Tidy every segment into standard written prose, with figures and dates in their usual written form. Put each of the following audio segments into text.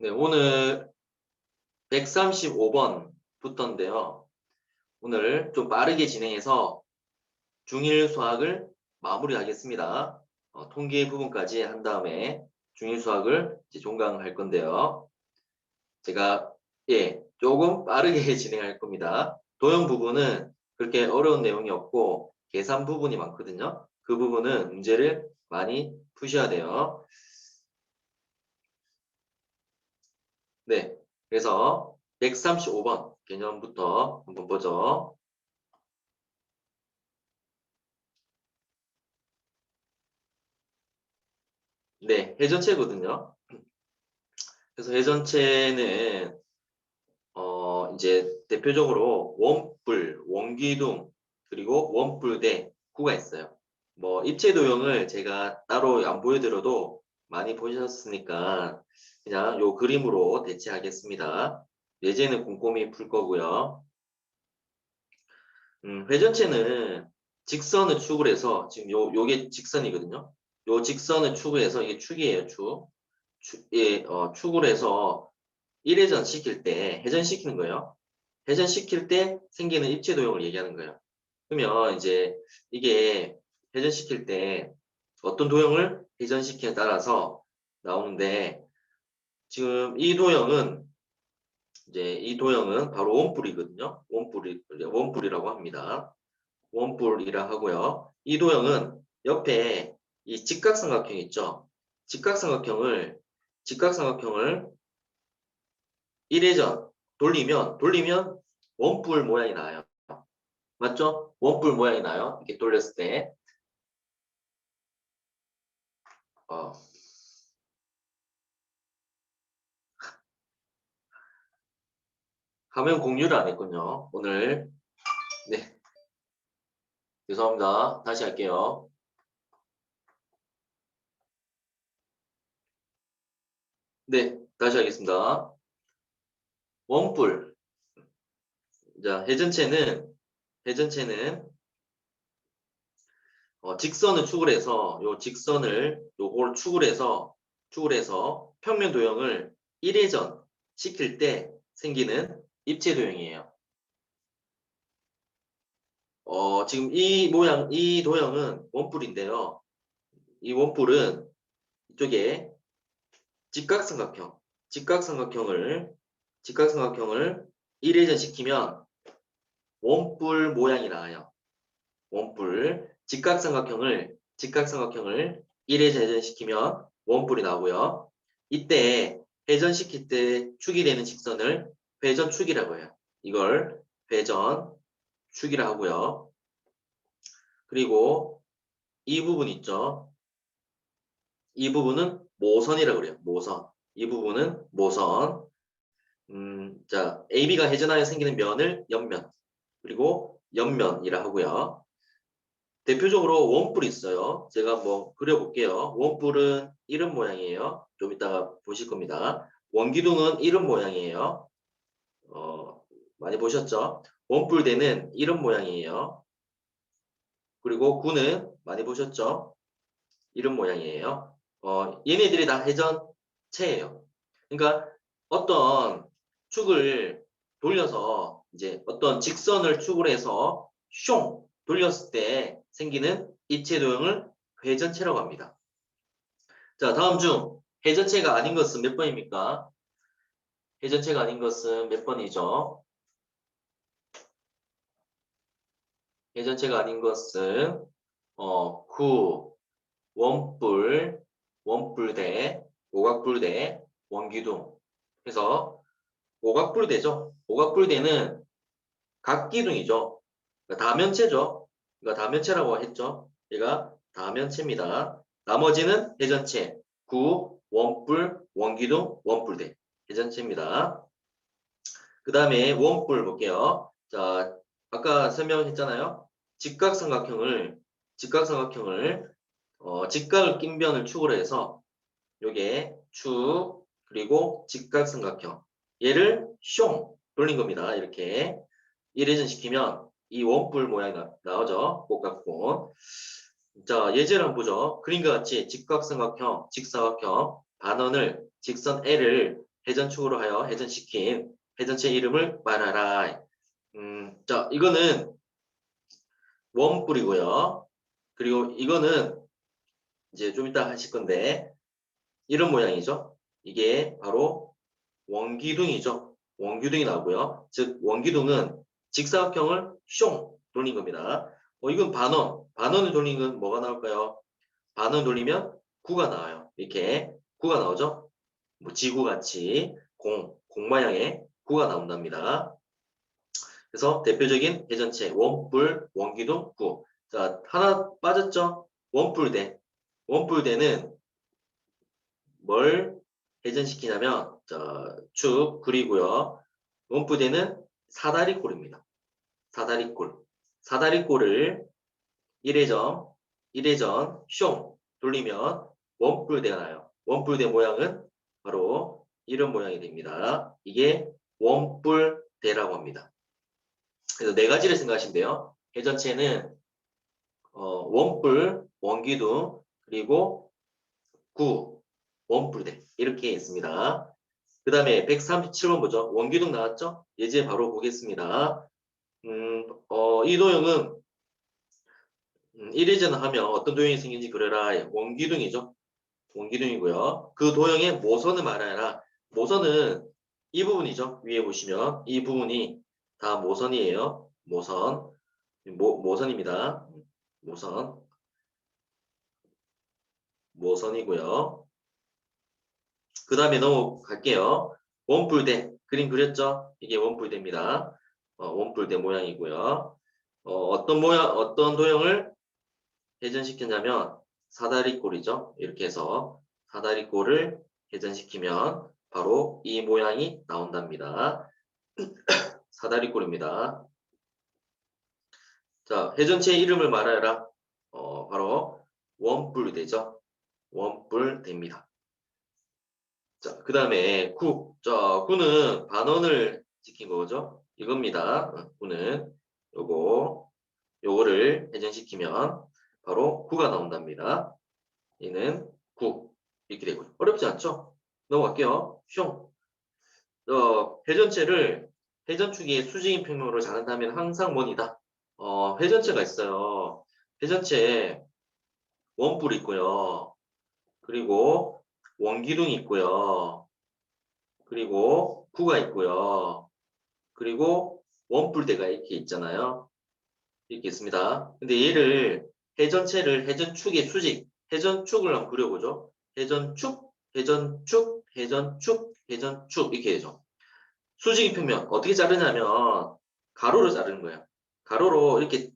네, 오늘 135번부터인데요. 오늘 좀 빠르게 진행해서 중일 수학을 마무리하겠습니다. 통계 부분까지 한 다음에 중일 수학을 이제 종강할 건데요. 제가 조금 빠르게 진행할 겁니다. 도형 부분은 그렇게 어려운 내용이 없고 계산 부분이 많거든요. 그 부분은 문제를 많이 푸셔야 돼요. 네, 그래서 135번 개념부터 한번 보죠. 네, 회전체거든요. 그래서 회전체는 이제 대표적으로 원뿔, 원기둥, 그리고 원뿔대 구가 있어요. 뭐 입체 도형을 제가 따로 안 보여드려도 많이 보셨으니까 그냥 요 그림으로 대체하겠습니다. 예제는 꼼꼼히 풀 거고요. 회전체는 직선을 축을 해서 지금 요게 직선이거든요. 요 직선을 축을 해서 이게 축이에요, 축. 축을 해서 1회전 시킬 때 회전시키는 거예요. 회전시킬 때 생기는 입체 도형을 얘기하는 거예요. 그러면 이제 이게 회전시킬 때 어떤 도형을 회전시키냐에 따라서 나오는데 지금 이 도형은 바로 원뿔이거든요. 원뿔이라고 합니다. 원뿔이라 하고요. 이 도형은 옆에 이 직각삼각형 있죠. 직각삼각형을 1회전 돌리면 원뿔 모양이 나와요. 맞죠? 원뿔 모양이 나요. 이렇게 돌렸을 때. 어, 화면 공유를 안 했군요. 오늘. 네, 죄송합니다. 다시 할게요. 네, 다시 하겠습니다. 원뿔. 자, 회전체는 직선을 축을 해서 요걸 축을 해서 평면 도형을 1회전 시킬 때 생기는 입체 도형이에요. 지금 이 도형은 원뿔인데요. 이 원뿔은 이쪽에 직각삼각형을 1회전 시키면 원뿔 모양이 나와요. 원뿔. 직각삼각형을 1회전 시키면 원뿔이 나오고요. 이때 회전시킬 때 축이 되는 직선을 회전축이라고 해요. 이걸 회전축이라 하고요. 그리고 이 부분 있죠. 이 부분은 모선이라고 그래요. 모선. 이 부분은 모선. 자, AB가 회전하여 생기는 면을 옆면, 그리고 옆면이라 하고요. 대표적으로 원뿔이 있어요. 제가 한번 그려볼게요. 원뿔은 이런 모양이에요. 좀 이따가 보실 겁니다. 원기둥은 이런 모양이에요. 많이 보셨죠? 원뿔대는 이런 모양이에요. 그리고 구는 많이 보셨죠? 이런 모양이에요. 얘네들이 다 회전체예요. 그러니까 어떤 축을 돌려서 이제 어떤 직선을 축을 해서 숑 돌렸을 때 생기는 입체 도형을 회전체라고 합니다. 자, 다음 중 회전체가 아닌 것은 몇 번입니까? 회전체가 아닌 것은 몇 번이죠? 회전체가 아닌 것은 9, 원뿔, 원뿔대, 오각뿔대, 원기둥. 그래서 오각뿔대죠. 오각뿔대는 각기둥이죠. 그러니까 다면체죠. 그러니까 다면체라고 했죠. 얘가 다면체입니다. 나머지는 회전체, 구, 원뿔, 원기둥, 원뿔대. 회전체입니다. 그 다음에 원뿔 볼게요. 자, 아까 설명했잖아요. 직각삼각형을 직각을 낀 변을 축으로 해서 요게 축 그리고 직각삼각형 얘를 숑 돌린 겁니다. 이렇게 1회전 시키면 이 원뿔 모양이 나오죠. 꼭각본. 자, 예제를 한번 보죠. 그림과 같이 직각삼각형, 직사각형 반원을 직선 L을 회전축으로 하여 회전시킨 회전체 이름을 말하라. 자, 이거는 원뿔이고요. 그리고 이거는 이제 좀 이따 하실 건데 이런 모양이죠. 이게 바로 원기둥이죠. 원기둥이 나오고요. 즉 원기둥은 직사각형을 숑 돌린 겁니다. 이건 반원. 반원을 돌린 건 뭐가 나올까요? 반원 돌리면 구가 나와요. 이렇게 구가 나오죠. 뭐 지구같이 공 모양의 구가 나온답니다. 그래서 대표적인 회전체 원뿔, 원기둥, 구. 자, 하나 빠졌죠? 원뿔대. 원뿔대는 뭘 회전시키냐면 축 그리고요. 원뿔대는 사다리꼴입니다. 사다리꼴. 사다리꼴을 1회전, 1회전 숑 돌리면 원뿔대가 나요. 원뿔대 모양은 바로 이런 모양이 됩니다. 이게 원뿔대라고 합니다. 그래서 네 가지를 생각하시면 돼요. 회전체는 원뿔, 원기둥, 그리고 구, 원뿔대 이렇게 있습니다. 그 다음에 137번 보죠. 원기둥 나왔죠? 예제 바로 보겠습니다. 이 도형은 1회전 하면 어떤 도형이 생긴지 그려라. 원기둥이죠. 원기둥이고요. 그 도형의 모선을 말하라. 모선은 이 부분이죠. 위에 보시면 이 부분이 다 모선이에요. 모선입니다. 모선이고요. 그 다음에 넘어갈게요. 원뿔대 그림 그렸죠? 이게 원뿔대입니다. 원뿔대 모양이고요. 어떤 도형을 회전시켰냐면 사다리꼴이죠. 이렇게 해서 사다리꼴을 회전시키면 바로 이 모양이 나온답니다. 사다리꼴입니다. 자, 회전체의 이름을 말하여라. 바로 원뿔대죠. 원뿔대입니다. 자, 그 다음에 구. 자, 구는 반원을 지킨 거죠. 이겁니다. 구는 요거를 회전시키면 바로 구가 나온답니다. 얘는 구. 이렇게 되고요. 어렵지 않죠? 넘어갈게요. 슝. 회전체를 회전축의 수직인 평면으로 잡는다면 항상 원이다. 회전체가 있어요. 회전체 원뿔 있고요. 그리고 원기둥이 있고요. 그리고 구가 있고요. 그리고 원뿔대가 이렇게 있잖아요. 이렇게 있습니다. 근데 얘를 회전체를 회전축의 수직, 회전축을 한번 그려보죠. 회전축, 회전축, 회전축, 회전축 이렇게 되죠. 수직인 평면 어떻게 자르냐면 가로로 자르는 거예요. 가로로 이렇게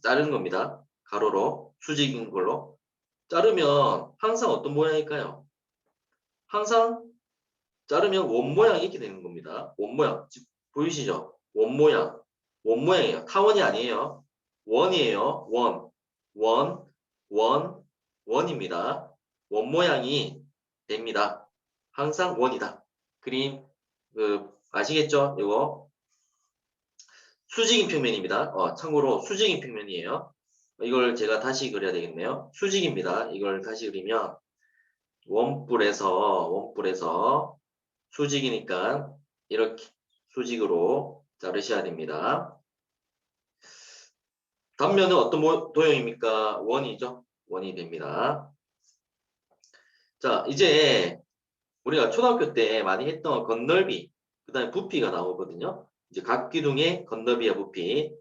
자르는 겁니다. 가로로 수직인 걸로 자르면 항상 어떤 모양일까요? 항상 자르면 원 모양이 이렇게 되는 겁니다. 원 모양 보이시죠? 원 모양 원 모양이에요. 타원이 아니에요. 원이에요. 원, 원, 원입니다. 원 모양이 됩니다. 항상 원이다. 그림 아시겠죠? 이거 수직인 평면입니다. 참고로 수직인 평면이에요. 이걸 제가 다시 그려야 되겠네요. 수직입니다. 이걸 다시 그리면 원뿔에서 수직이니까 이렇게 수직으로 자르셔야 됩니다. 단면은 어떤 도형입니까? 원이죠. 원이 됩니다. 자, 이제 우리가 초등학교 때 많이 했던 건널비, 그 다음에 부피가 나오거든요. 이제 각 기둥의 건널비와 부피,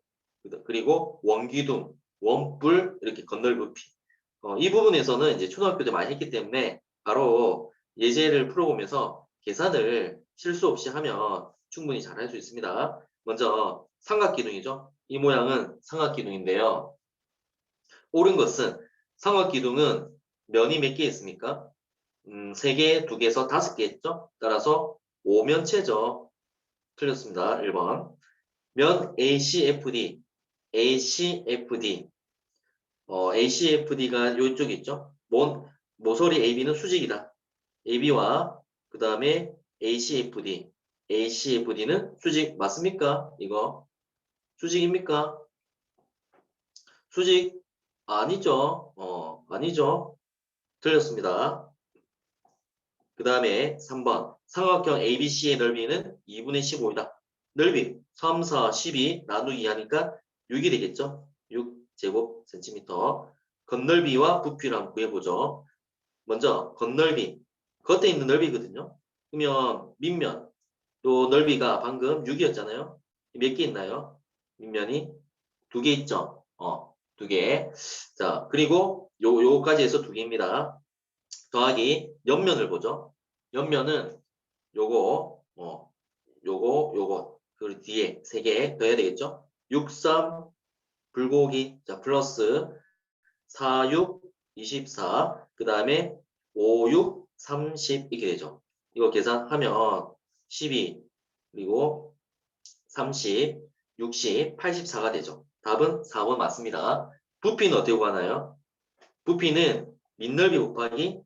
그리고 원기둥, 원뿔, 이렇게 건널비 부피. 이 부분에서는 이제 초등학교 때 많이 했기 때문에 바로 예제를 풀어보면서 계산을 실수 없이 하면 충분히 잘 할 수 있습니다. 먼저 삼각기둥이죠. 이 모양은 삼각기둥인데요. 옳은 것은 삼각기둥은 면이 몇 개 있습니까? 3개, 2개에서 5개 있죠? 따라서 5면체죠. 틀렸습니다. 1번. 면 ACFD, ACFD, ACFD가 이쪽에 있죠? 모서리 AB는 수직이다. AB와 그 다음에 ACFD, ACFD는 수직 맞습니까? 이거 수직입니까? 수직 아니죠. 아니죠. 틀렸습니다. 그 다음에 3번 삼각형 ABC의 넓이는 2분의 15이다. 넓이 3, 4, 12 나누기 하니까 6이 되겠죠. 6제곱센티미터. 겉넓이와 부피를 한번 구해보죠. 먼저 겉넓이. 겉에 있는 넓이거든요. 그러면 밑면 또 넓이가 방금 6이었잖아요. 몇 개 있나요? 밑면이 2개 있죠. 2개. 자, 그리고 요거까지 해서 2개입니다. 더하기 옆면을 보죠. 옆면은 요거, 요거, 그리고 뒤에 3개 더해야 되겠죠? 6, 3, 불고기, 자, 플러스 4, 6, 24, 그 다음에 5, 6, 30 이렇게 되죠. 이거 계산하면 12, 그리고 30, 60, 84가 되죠. 답은 4번 맞습니다. 부피는 어떻게 구하나요? 부피는 밑넓이 곱하기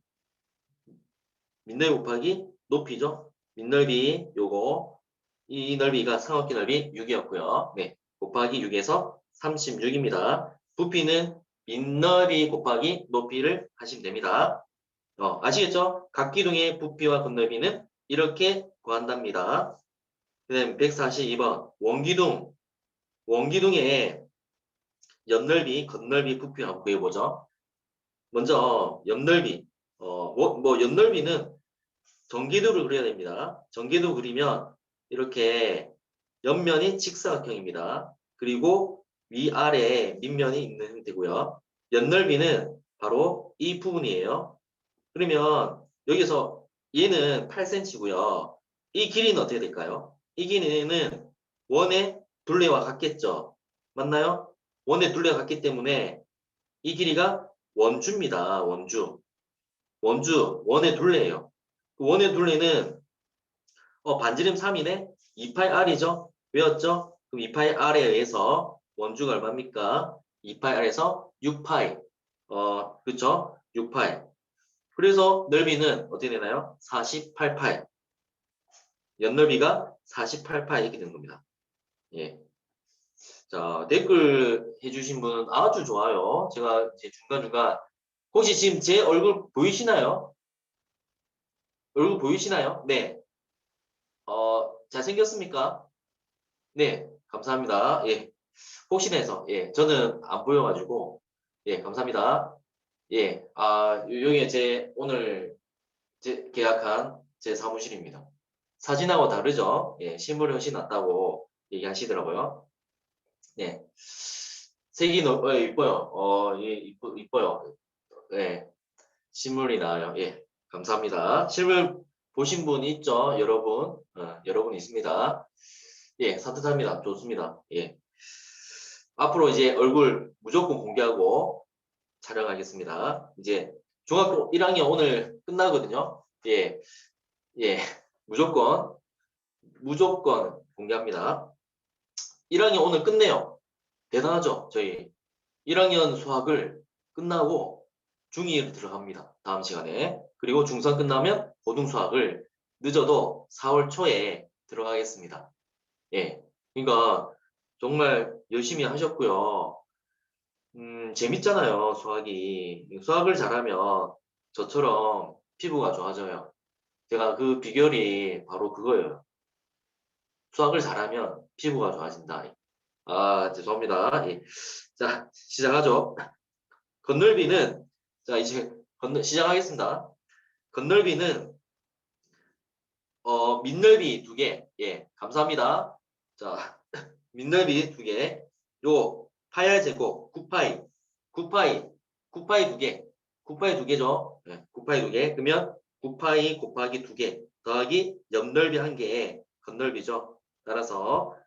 높이죠. 밑넓이 요거 이 넓이가 삼각형 넓이 6이었고요. 네, 곱하기 6에서 36입니다. 부피는 밑넓이 곱하기 높이를 하시면 됩니다. 아시겠죠? 각기둥의 부피와 겉넓이는 이렇게 구한답니다. 그 다음 142번 원기둥의 옆넓이, 겉넓이, 부피 한번 구해보죠. 먼저 옆넓이, 옆넓이는 전개도를 그려야 됩니다. 전개도 그리면 이렇게 옆면이 직사각형입니다. 그리고 위아래 밑면이 있는 형태고요. 옆넓이는 바로 이 부분이에요. 그러면 여기서 얘는 8cm고요. 이 길이는 어떻게 될까요? 이 길이는 원의 둘레와 같겠죠. 맞나요? 원의 둘레가 같기 때문에 이 길이가 원주입니다. 원주, 원의 둘레예요. 그 원의 둘레는 반지름 3이네? 2πr이죠? 외웠죠? 그럼 2πr에 의해서 원주가 얼마입니까? 2πr에서 6π. 그쵸? 6π. 그래서 넓이는 어떻게 되나요? 48π. 옆넓이가 48π 이렇게 되는 겁니다. 예. 자, 댓글 해주신 분 아주 좋아요. 제가 이제 중간중간 혹시 지금 제 얼굴 보이시나요? 얼굴 보이시나요? 네. 잘생겼습니까? 네, 감사합니다. 예. 혹시나 해서, 예, 저는 안 보여가지고, 예, 감사합니다. 예, 여기 오늘 계약한 제 사무실입니다. 사진하고 다르죠? 예, 실물이 훨씬 낫다고 얘기하시더라고요. 네. 색이 너무, 이뻐요. 예, 이뻐요. 예, 실물이 나아요. 예, 감사합니다. 실물 보신 분 있죠? 여러분, 여러분 있습니다. 예, 산뜻합니다. 좋습니다. 예. 앞으로 이제 얼굴 무조건 공개하고 촬영하겠습니다. 이제 중학교 1학년 오늘 끝나거든요. 예, 예, 무조건 공개합니다. 1학년 오늘 끝내요. 대단하죠? 저희 1학년 수학을 끝나고 중2로 들어갑니다. 다음 시간에. 그리고 중3 끝나면 고등 수학을 늦어도 4월 초에 들어가겠습니다. 예. 그러니까 정말 열심히 하셨고요. 재밌잖아요, 수학이. 수학을 잘하면 저처럼 피부가 좋아져요. 제가 그 비결이 바로 그거예요. 수학을 잘하면 피부가 좋아진다. 죄송합니다. 예. 자, 시작하죠. 건널비는, 자, 이제 시작하겠습니다. 건널비는, 밑넓이 2개. 예, 감사합니다. 자, 밑넓이 2개. 요, 파이 제곱, 9파이, 9파이 2개. 9파이 2개죠. 네, 9파이 2개. 그러면 9파이 곱하기 2개 더하기 옆넓이 1개에 겉넓이죠. 따라서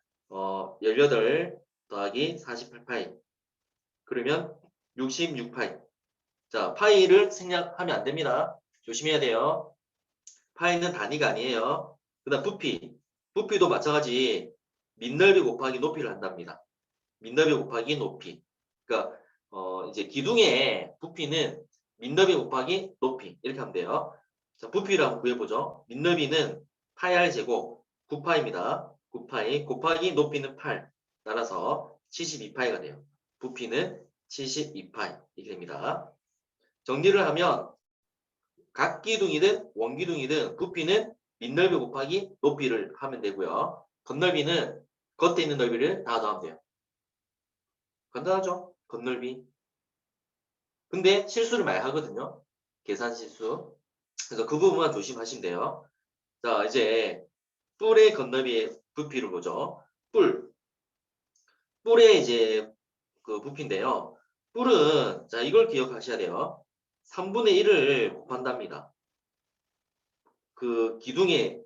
18 더하기 48파이. 그러면 66파이. 자, 파이를 생략하면 안 됩니다. 조심해야 돼요. 파이는 단위가 아니에요. 그 다음 부피. 부피도 마찬가지 밑넓이 곱하기 높이를 한답니다. 밑넓이 곱하기 높이. 그러니까 이제 기둥의 부피는 밑넓이 곱하기 높이 이렇게 하면 돼요. 자, 부피를 한번 구해보죠. 밑넓이는 파이 r 제곱 9파입니다. 9파이 곱하기 높이는 8. 따라서 72파이가 돼요. 부피는 72파이 이렇게 됩니다. 정리를 하면 각기둥이든 원기둥이든 부피는 밑넓이 곱하기 높이를 하면 되고요. 겉넓이는 겉에 있는 넓이를 다 더하면 돼요. 간단하죠? 겉넓이. 근데 실수를 많이 하거든요. 계산 실수. 그래서 그 부분만 조심하시면 돼요. 자, 이제 뿔의 겉넓이의 부피를 보죠. 뿔의 이제 그 부피인데요. 뿔은 자 이걸 기억하셔야 돼요. 3분의 1을 곱한답니다. 그 기둥의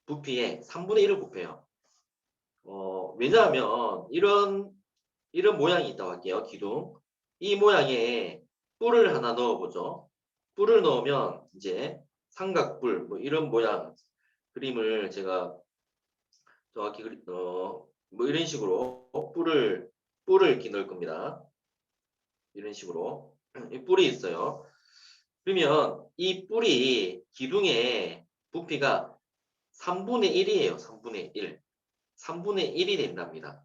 부피에 3분의 1을 곱해요. 왜냐하면 이런 모양이 있다고 할게요. 기둥. 이 모양에 뿔을 하나 넣어보죠. 뿔을 넣으면 이제 삼각뿔 뭐 이런 모양 그림을 제가 정확히 뭐 이런 식으로 뿔을 이렇게 넣을 겁니다. 이런 식으로 이 뿔이 있어요. 그러면 이 뿔이 기둥의 부피가 3분의 1이에요. 3분의 1. 3분의 1이 된답니다.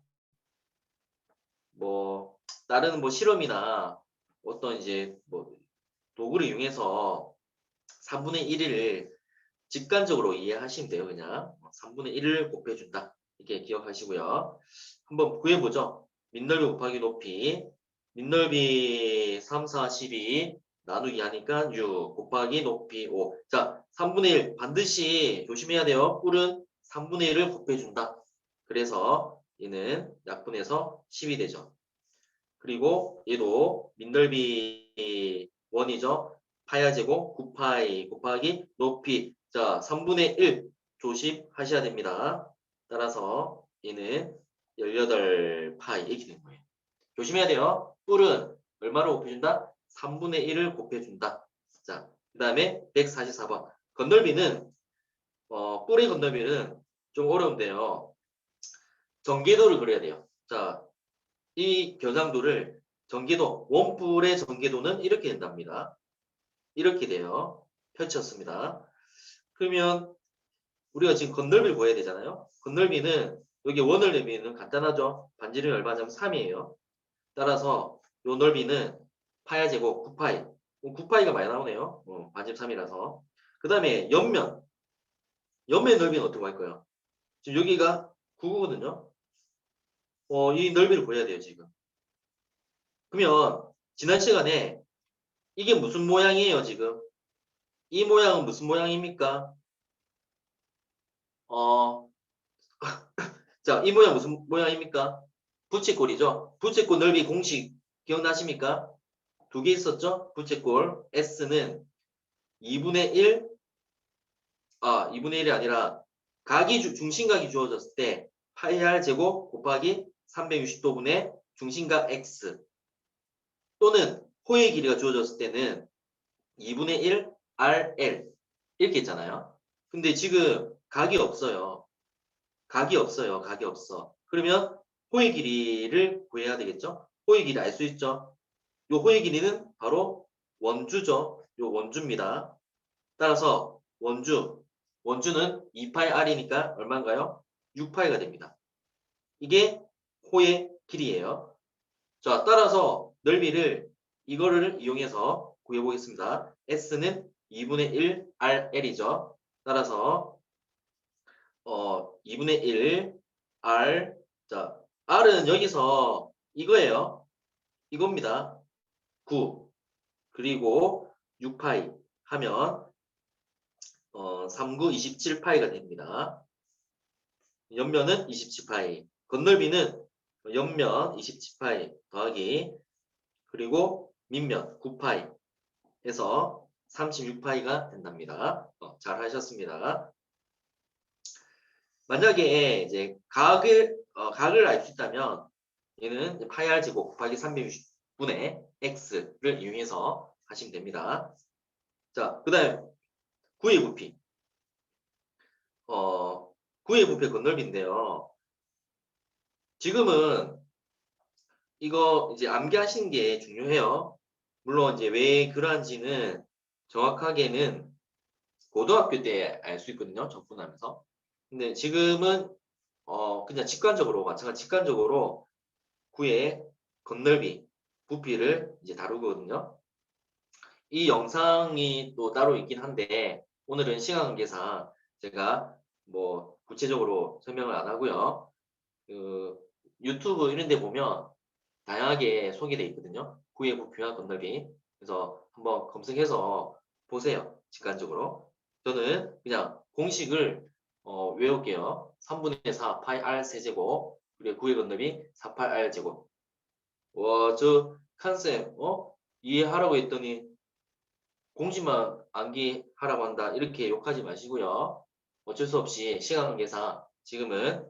뭐 다른 뭐 실험이나 어떤 이제 뭐 도구를 이용해서 3분의 1을 직관적으로 이해하시면 돼요. 그냥 3분의 1을 곱해준다. 이렇게 기억하시고요. 한번 구해보죠. 밑넓이 곱하기 높이. 밑넓이 3, 4, 12 나누기 하니까 6 곱하기 높이 5. 자, 3분의 1 반드시 조심해야 돼요. 뿔은 3분의 1을 곱해준다. 그래서 얘는 약분해서 10이 되죠. 그리고 얘도 밑넓이 1이죠. 파야 제곱 9파이 곱하기 높이. 자, 3분의 1 조심하셔야 됩니다. 따라서 얘는 18파이 이렇게 된 거예요. 조심해야 돼요. 뿔은 얼마를 곱해준다? 3분의 1을 곱해준다. 자, 그 다음에 144번. 건널비는, 뿔의 건널비는 좀 어려운데요. 전개도를 그려야 돼요. 자, 이 겨장도를 전개도, 원뿔의 전개도는 이렇게 된답니다. 이렇게 돼요. 펼쳤습니다. 그러면 우리가 지금 건널비를 구해야 되잖아요. 건널비는 여기 원을 내면 간단하죠. 반지름이 얼마냐면 3이에요. 따라서 요 넓이는 파야 제곱 9파이. 9파이가 많이 나오네요. 반지름 3이라서. 그 다음에 옆면 넓이는 어떻게 할까요? 지금 여기가 9거든요. 이 넓이를 구해야 돼요, 지금. 그러면 지난 시간에 이게 무슨 모양이에요, 지금? 이 모양은 무슨 모양입니까? 어, 자, 이 모양 무슨 모양입니까? 부채꼴이죠. 부채꼴 넓이 공식 기억나십니까? 두 개 있었죠? 부채꼴 S는 2분의 1, 2분의 1이 아니라 중심각이 주어졌을 때 파이 r 제곱 곱하기 360도분의 중심각 X 또는 호의 길이가 주어졌을 때는 2분의 1 RL 이렇게 있잖아요. 근데 지금 각이 없어요. 각이 없어요. 각이 없어. 그러면 호의 길이를 구해야 되겠죠? 호의 길이 알 수 있죠? 요 호의 길이는 바로 원주죠. 요 원주입니다. 따라서 원주는 2파이 r이니까 얼마인가요? 6파이가 됩니다. 이게 호의 길이에요. 자, 따라서 넓이를 이거를 이용해서 구해보겠습니다. S는 2분의 1 RL이죠. 따라서 2분의 1 R 자 R은 여기서 이거예요. 이겁니다. 9 그리고 6파이 하면 39, 27파이가 됩니다. 옆면은 27파이. 건널비는 옆면 27파이 더하기 그리고 밑면 9파이 해서 36파이가 된답니다. 잘 하셨습니다. 만약에 이제 각을 알 수 있다면 얘는 파이 r 제곱 곱하기 360분의 x를 이용해서 하시면 됩니다. 자, 그다음 구의 부피. 구의 부피 건널비인데요. 지금은 이거 이제 암기하시는 게 중요해요. 물론 이제 왜 그러한지는 정확하게는 고등학교 때 알 수 있거든요. 접근하면서. 근데 지금은 그냥 직관적으로 구의 건널비, 부피를 이제 다루거든요. 이 영상이 또 따로 있긴 한데 오늘은 시간 관계상 제가 뭐 구체적으로 설명을 안 하고요. 그 유튜브 이런 데 보면 다양하게 소개되어 있거든요. 구의 부피와 건널비. 그래서 한번 검색해서 보세요. 직관적으로. 저는 그냥 공식을 외울게요. 3분의 4 파이 r 세제곱 그리고 구의 건널비 4 파이 r 제곱. 와, 저 컨셉 이해하라고 했더니 공식만 암기하라고 한다. 이렇게 욕하지 마시고요. 어쩔 수 없이 시간 관계상 지금은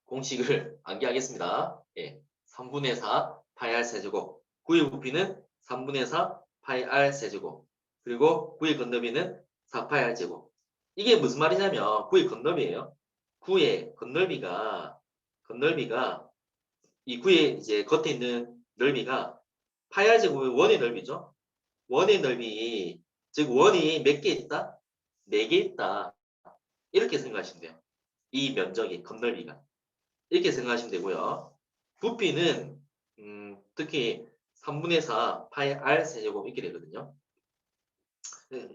공식을 암기하겠습니다. 예, 3분의 4 파이 r 세제곱. 구의 부피는 3분의 4 파이 r 세제곱. 그리고 구의 건너비는 4 파이 r 제곱. 이게 무슨 말이냐면 구의 건너비예요. 구의 건널비가 이 구의 이제 겉에 있는 넓이가 파이 r 제곱의 원의 넓이죠. 원의 넓이, 즉 원이 몇 개 있다? 4개 있다. 이렇게 생각하시면 돼요. 이 면적이 건널비가. 이렇게 생각하시면 되고요. 부피는 특히 3분의 4 파이 r 세제곱 이렇게 되거든요.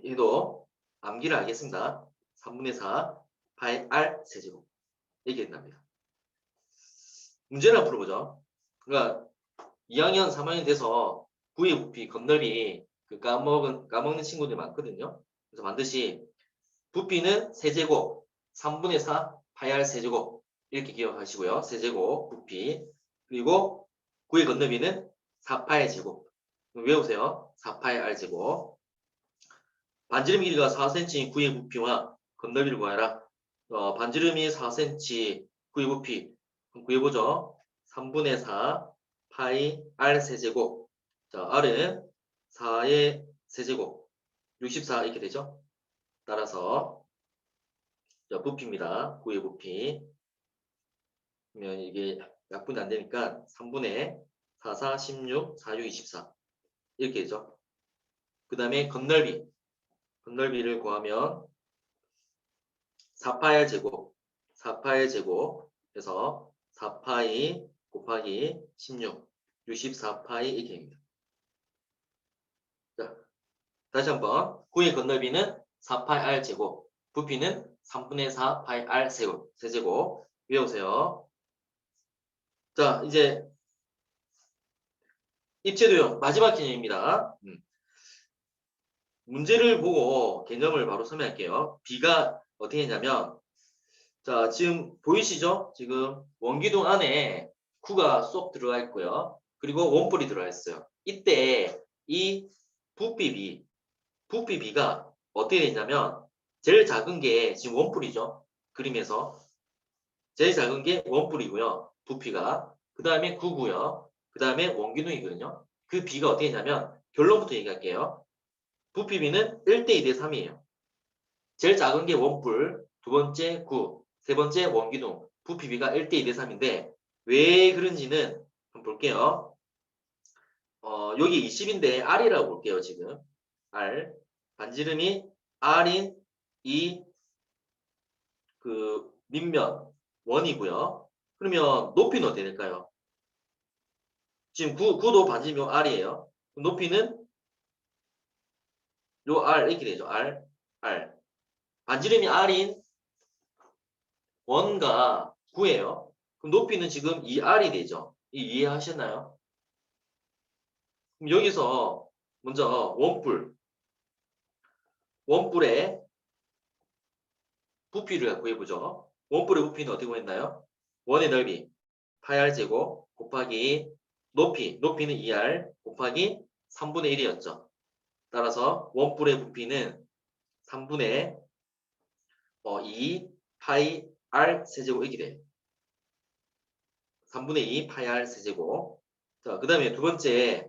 이도 암기를 하겠습니다. 3분의 4 파이 r 세제곱 이렇게 된답니다. 문제를 한번 풀어보죠. 그러니까 2학년, 3학년 돼서 구의 부피, 건널비 까먹는 친구들이 많거든요. 그래서 반드시 부피는 세제곱, 3분의 4 파이 r 세제곱 이렇게 기억하시고요. 세제곱, 부피. 그리고 구의 건너비는 4파이 제곱. 외우세요. 4파이 r 제곱. 반지름 길이가 4cm인 구의 부피와 건너비를 구하라. 반지름이 4cm, 구의 부피. 그럼 구해보죠. 3분의 4 파이 r 세제곱. 자, r은 4의 세제곱. 64 이렇게 되죠. 따라서 자, 부피입니다. 구의 부피. 그러면 이게 약분이 안 되니까 3분의 4, 4, 16, 4, 6, 24 이렇게 되죠. 그 다음에 건널비를 구하면 4파이 제곱, 4파이 제곱 해서 4파이 곱하기 16, 64파이 이렇게 됩니다. 자, 다시 한번 구의 건널비는 4파이 r 제곱, 부피는 3분의 4 파이 r 세제곱 외우세요. 자, 이제 입체도형 마지막 개념입니다. 문제를 보고 개념을 바로 설명할게요. B가 어떻게 했냐면, 자, 지금 보이시죠? 지금 원기둥 안에 구가 쏙 들어가 있고요. 그리고 원뿔이 들어가 있어요. 이때 이 부피 B가 어떻게 되냐면, 제일 작은 게 지금 원뿔이죠. 그림에서. 제일 작은 게 원뿔이고요. 부피가. 그 다음에 9고요. 그 다음에 원기둥이거든요. 그 B가 어떻게 되냐면, 결론부터 얘기할게요. 부피 B는 1대 2대 3이에요. 제일 작은 게 원뿔, 두 번째 9, 세 번째 원기둥, 부피 B가 1대 2대 3인데 왜 그런지는 한번 볼게요. 여기 20인데 R이라고 볼게요, 지금. R. 반지름이 R인 이 밑면 원이고요. 그러면 높이는 어떻게 될까요? 지금 9도 반지름이 R이에요. 높이는 요 R 이렇게 되죠. R. 반지름이 R인 원과 9예요. 그럼 높이는 지금 2R이 되죠. 이해하셨나요? 그럼 여기서 먼저 원뿔의 부피를 구해보죠. 원뿔의 부피는 어떻게 구했나요? 원의 넓이 파이 r 제곱 곱하기 높이는 2R 곱하기 3분의 1이었죠. 따라서 원뿔의 부피는 3분의 2 파이 r 세제곱 이렇게 돼요. 3분의 2 파이 r 세제곱. 자, 그 다음에 두 번째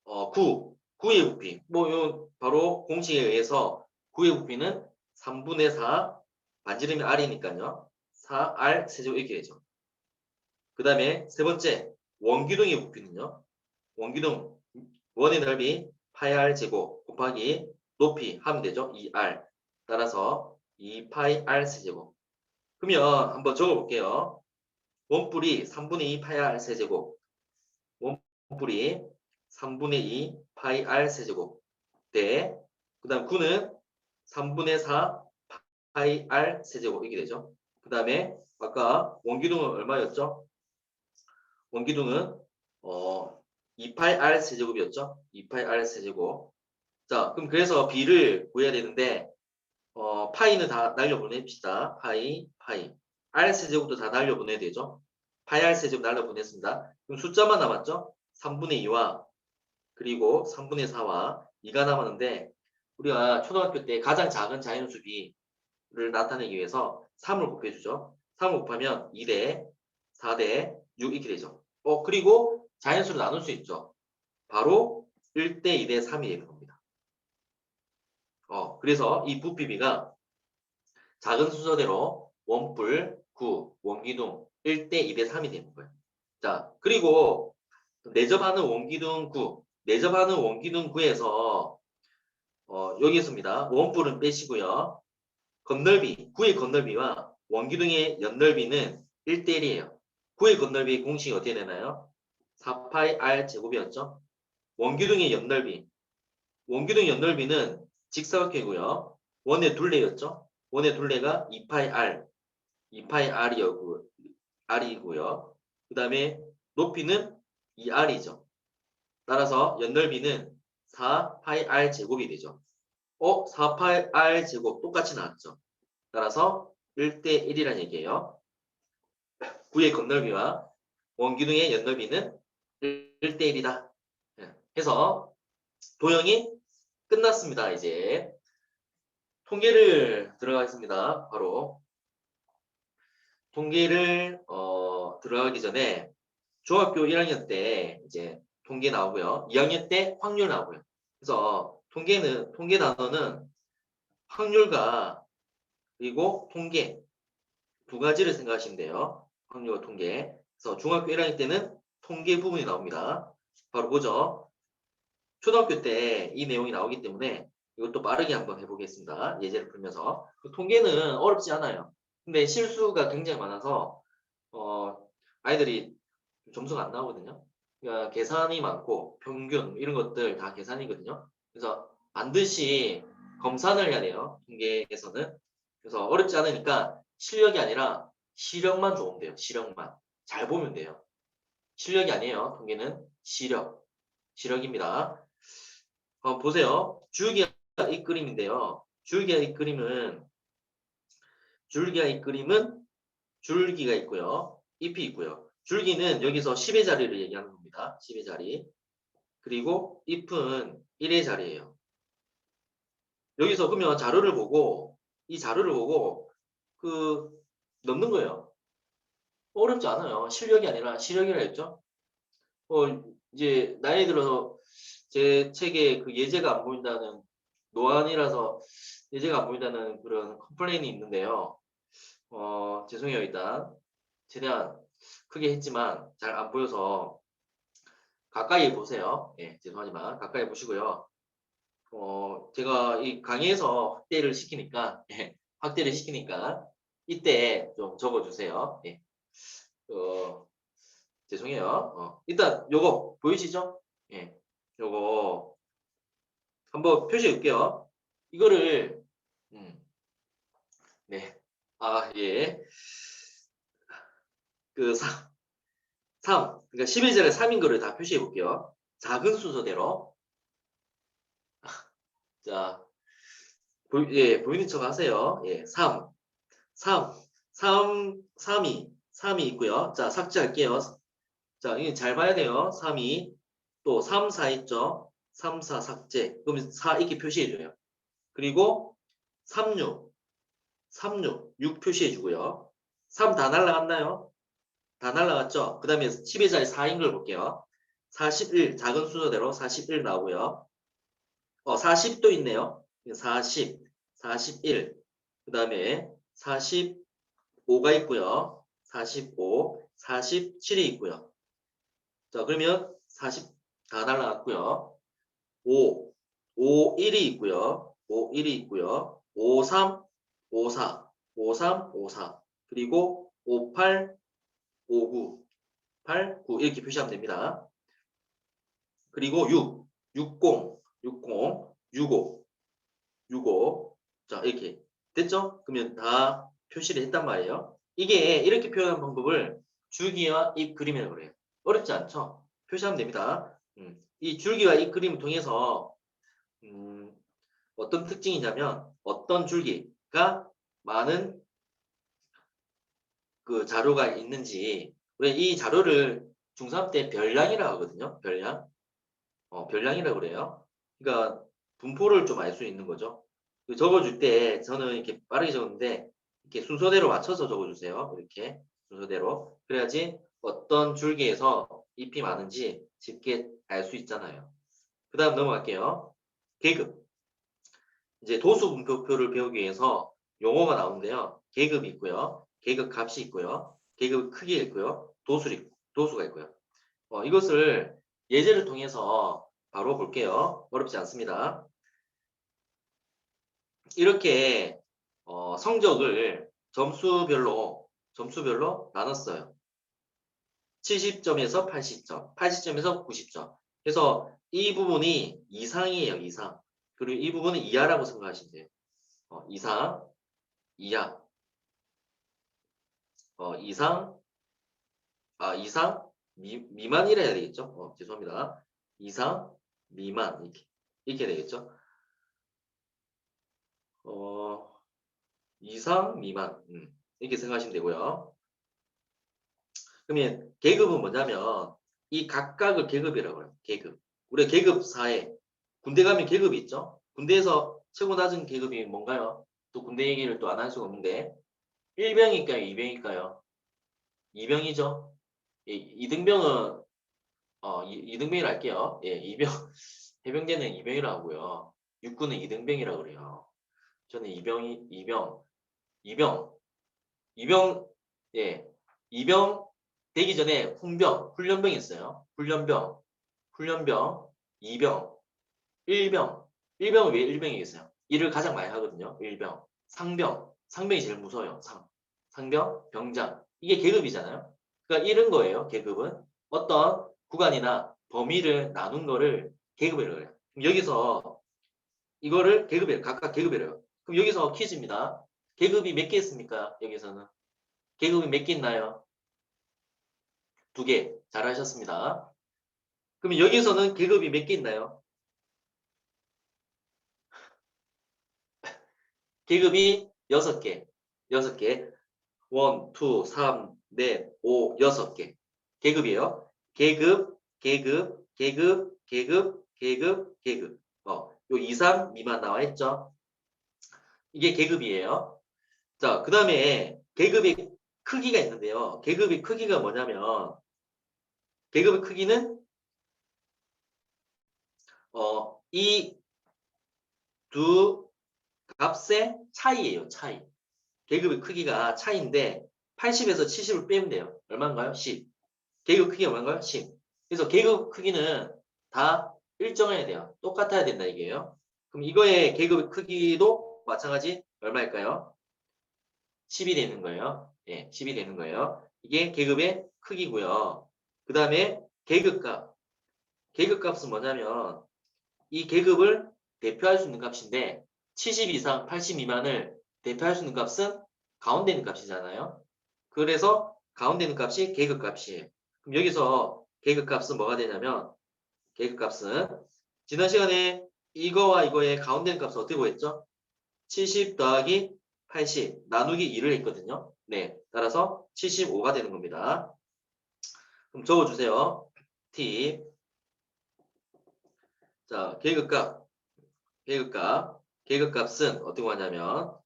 9의 부피. 요 바로 공식에 의해서 9의 부피는 3분의 4 반지름이 r이니까요. 4r 세제곱 이렇게 되죠. 그 다음에 세 번째 원기둥의 부피는요. 원기둥 원의 넓이 파이 r 제곱 곱하기 높이 하면 되죠. 2r. 따라서 2파이 r 세제곱. 그러면 한번 적어볼게요. 원뿔이 3분의 2 파이 r 세제곱. 원뿔이 3분의 2 파이 r 세제곱 대, 그 다음 9는 3분의 4 파이 r 세제곱 이렇게 되죠. 그 다음에 아까 원기둥은 얼마였죠? 원기둥은 2파이 r 세제곱이었죠. 2파이 r 세제곱. 자, 그럼 그래서 b를 구해야 되는데 파이는 다 날려보냅시다. 파이. r 세제곱도 다 날려보내야 되죠. 파이 r 세제곱 날려보냈습니다. 그럼 숫자만 남았죠? 3분의 2와 그리고 3분의 4와 2가 남았는데, 우리가 초등학교 때 가장 작은 자연수 b를 나타내기 위해서 3을 곱해주죠. 3을 곱하면 2대 4대 6 이렇게 되죠. 그리고 자연수로 나눌 수 있죠. 바로 1대 2대 3이 되는 겁니다. 그래서 이 부피비가 작은 순서대로 원뿔 9, 원기둥 1대 2대 3이 되는 거예요. 자, 그리고 내접하는 원기둥 9, 내접하는 원기둥 9에서 여기 있습니다. 원뿔은 빼시고요. 건널비, 9의 건널비와 원기둥의 연넓이는 1대 1이에요. 9의 건널비 공식이 어떻게 되나요? 4파이 r 제곱이었죠. 원기둥의 연넓이, 원기둥 연넓이는 직사각형이고요. 원의 둘레였죠. 원의 둘레가 2파이 r, 2파이 r이고요. 그 다음에 높이는 2r이죠. 따라서 연넓이는 4파이 r 제곱이 되죠. 4파이 r 제곱 똑같이 나왔죠. 따라서 1대 1이라는 얘기예요. 9의 건널비와 원기둥의 연넓이는 1대 1이다. 해서 도형이 끝났습니다. 이제 통계를 들어가겠습니다. 바로 통계를 들어가기 전에 중학교 1학년 때 이제 통계 나오고요. 2학년 때 확률 나오고요. 그래서 통계 단어는 확률과 그리고 통계 두 가지를 생각하시면 돼요. 확률과 통계. 그래서 중학교 1학년 때는 통계 부분이 나옵니다. 바로 보죠. 초등학교 때 이 내용이 나오기 때문에 이것도 빠르게 한번 해보겠습니다. 예제를 풀면서. 통계는 어렵지 않아요. 근데 실수가 굉장히 많아서 아이들이 점수가 안 나오거든요. 그러니까 계산이 많고 평균 이런 것들 다 계산이거든요. 그래서 반드시 검산을 해야 돼요. 통계에서는. 그래서 어렵지 않으니까 실력이 아니라 시력만 좋으면 돼요. 시력만. 잘 보면 돼요. 실력이 아니에요. 통계는 시력입니다. 보세요. 줄기가 이 그림인데요. 줄기가 이 그림은 줄기가 있고요. 잎이 있고요. 줄기는 여기서 10의 자리를 얘기하는 겁니다. 10의 자리. 그리고 잎은 1의 자리예요. 여기서 그러면 이 자료를 보고 넣는 거예요. 어렵지 않아요. 실력이 아니라 시력이라 했죠. 이제 나이 들어서 제 책에 그 예제가 안 보인다는 노안이라서 예제가 안 보인다는 그런 컴플레인이 있는데요. 죄송해요. 일단 최대한 크게 했지만 잘 안 보여서 가까이 보세요. 예, 죄송하지만 가까이 보시고요. 제가 이 강의에서 확대를 시키니까 이때 좀 적어주세요. 예. 죄송해요. 일단 요거 보이시죠? 예, 요거 한번 표시해 볼게요. 이거를 네, 예, 그 3, 그러니까 11절에 3인 거를 다 표시해 볼게요. 작은 순서대로. 자, 보이는 척 하세요. 예, 3, 3이 있고요. 자, 삭제할게요. 자, 이게 잘 봐야 돼요. 3이 또 3, 4 있죠. 3, 4 삭제. 그러면 4 이렇게 표시해줘요. 그리고 3, 6 표시해주고요. 3 다 날라갔나요? 다 날라갔죠? 그 다음에 10의 자리 4인 걸 볼게요. 41, 작은 순서대로 41 나오고요. 40도 있네요. 40, 41. 그 다음에 45가 있고요. 45, 47이 있고요. 자, 그러면 40 다 날라갔고요. 5, 1이 있고요. 1이 있고요. 53, 54, 53, 54. 그리고 58, 59, 8, 9 이렇게 표시하면 됩니다. 그리고 6 60, 60, 65, 65. 자, 이렇게 됐죠? 그러면 다 표시를 했단 말이에요. 이게 이렇게 표현한 방법을 줄기와 잎 그림이라고 그래요. 어렵지 않죠? 표시하면 됩니다. 이 줄기와 잎 그림을 통해서 어떤 특징이냐면 어떤 줄기가 많은 그 자료가 있는지, 왜 이 자료를 중3 때 별량이라고 하거든요. 별량. 별량이라고 그래요. 그러니까 분포를 좀 알 수 있는 거죠. 그 적어줄 때 저는 이렇게 빠르게 적었는데 이렇게 순서대로 맞춰서 적어주세요. 이렇게 순서대로. 그래야지 어떤 줄기에서 잎이 많은지 쉽게 알 수 있잖아요. 그 다음 넘어갈게요. 계급. 이제 도수 분포표를 배우기 위해서 용어가 나오는데요. 계급이 있고요. 계급 값이 있고요. 계급 크기가 있고요. 도수가 있고요. 이것을 예제를 통해서 바로 볼게요. 어렵지 않습니다. 이렇게 성적을 점수별로 나눴어요. 70점에서 80점, 80점에서 90점. 그래서 이 부분이 이상이에요, 이상. 그리고 이 부분은 이하라고 생각하시면 돼요. 이상, 이하, 이상, 이상, 미만이라 해야 되겠죠? 죄송합니다. 이상, 미만, 이렇게 되겠죠? 이상, 미만, 이렇게 생각하시면 되고요. 그러면 계급은 뭐냐면 이 각각을 계급이라고 해요. 계급. 우리 계급 사회. 군대 가면 계급이 있죠. 군대에서 최고 낮은 계급이 뭔가요? 또 군대 얘기를 또 안 할 수가 없는데 1병일까요? 2병일까요? 2병이죠. 예, 2등병은 2등병이라 할게요. 예, 2병 해병대는 2병이라고 하고요. 육군은 2등병이라고 그래요. 저는 2병, 2병, 예, 2병 되기 전에 훈련병이 있어요. 훈련병, 2병, 1병. 1병은 왜 1병이겠어요? 일을 가장 많이 하거든요. 1병. 상병이 제일 무서워요. 상병, 병장. 이게 계급이잖아요. 그러니까 이런 거예요. 계급은. 어떤 구간이나 범위를 나눈 거를 계급이라고 해요. 그럼 여기서 이거를 각각 계급이래요. 그럼 여기서 퀴즈입니다. 계급이 몇 개 있습니까? 여기서는. 계급이 몇 개 있나요? 2개. 잘하셨습니다. 그럼 여기서는 계급이 몇 개 있나요? 계급이 6개. 6개. 1, 2, 3, 4, 5, 6개. 계급이에요. 계급. 요 이상 미만 나와 있죠? 이게 계급이에요. 자, 그 다음에 계급의 크기가 있는데요. 계급의 크기가 뭐냐면, 계급의 크기는, 이 두 값의 차이예요, 차이. 계급의 크기가 차이인데, 80에서 70을 빼면 돼요. 얼마인가요? 10. 계급 크기가 얼마인가요? 10. 그래서 계급 크기는 다 일정해야 돼요. 똑같아야 된다, 이게요. 그럼 이거의 계급 크기도 마찬가지 얼마일까요? 10이 되는 거예요. 예, 10이 되는 거예요. 이게 계급의 크기고요. 그 다음에 계급값. 계급값은 뭐냐면 이 계급을 대표할 수 있는 값인데 70 이상 80 미만을 대표할 수 있는 값은 가운데 있는 값이잖아요. 그래서 가운데 있는 값이 계급값이에요. 그럼 여기서 계급값은 뭐가 되냐면 계급값은 지난 시간에 이거와 이거의 가운데 있는 값을 어떻게 구했죠? 70 더하기 80 나누기 2를 했거든요. 네, 따라서 75가 되는 겁니다. 그럼 적어주세요. 팁. 자, 계급값은 어떻게 하냐면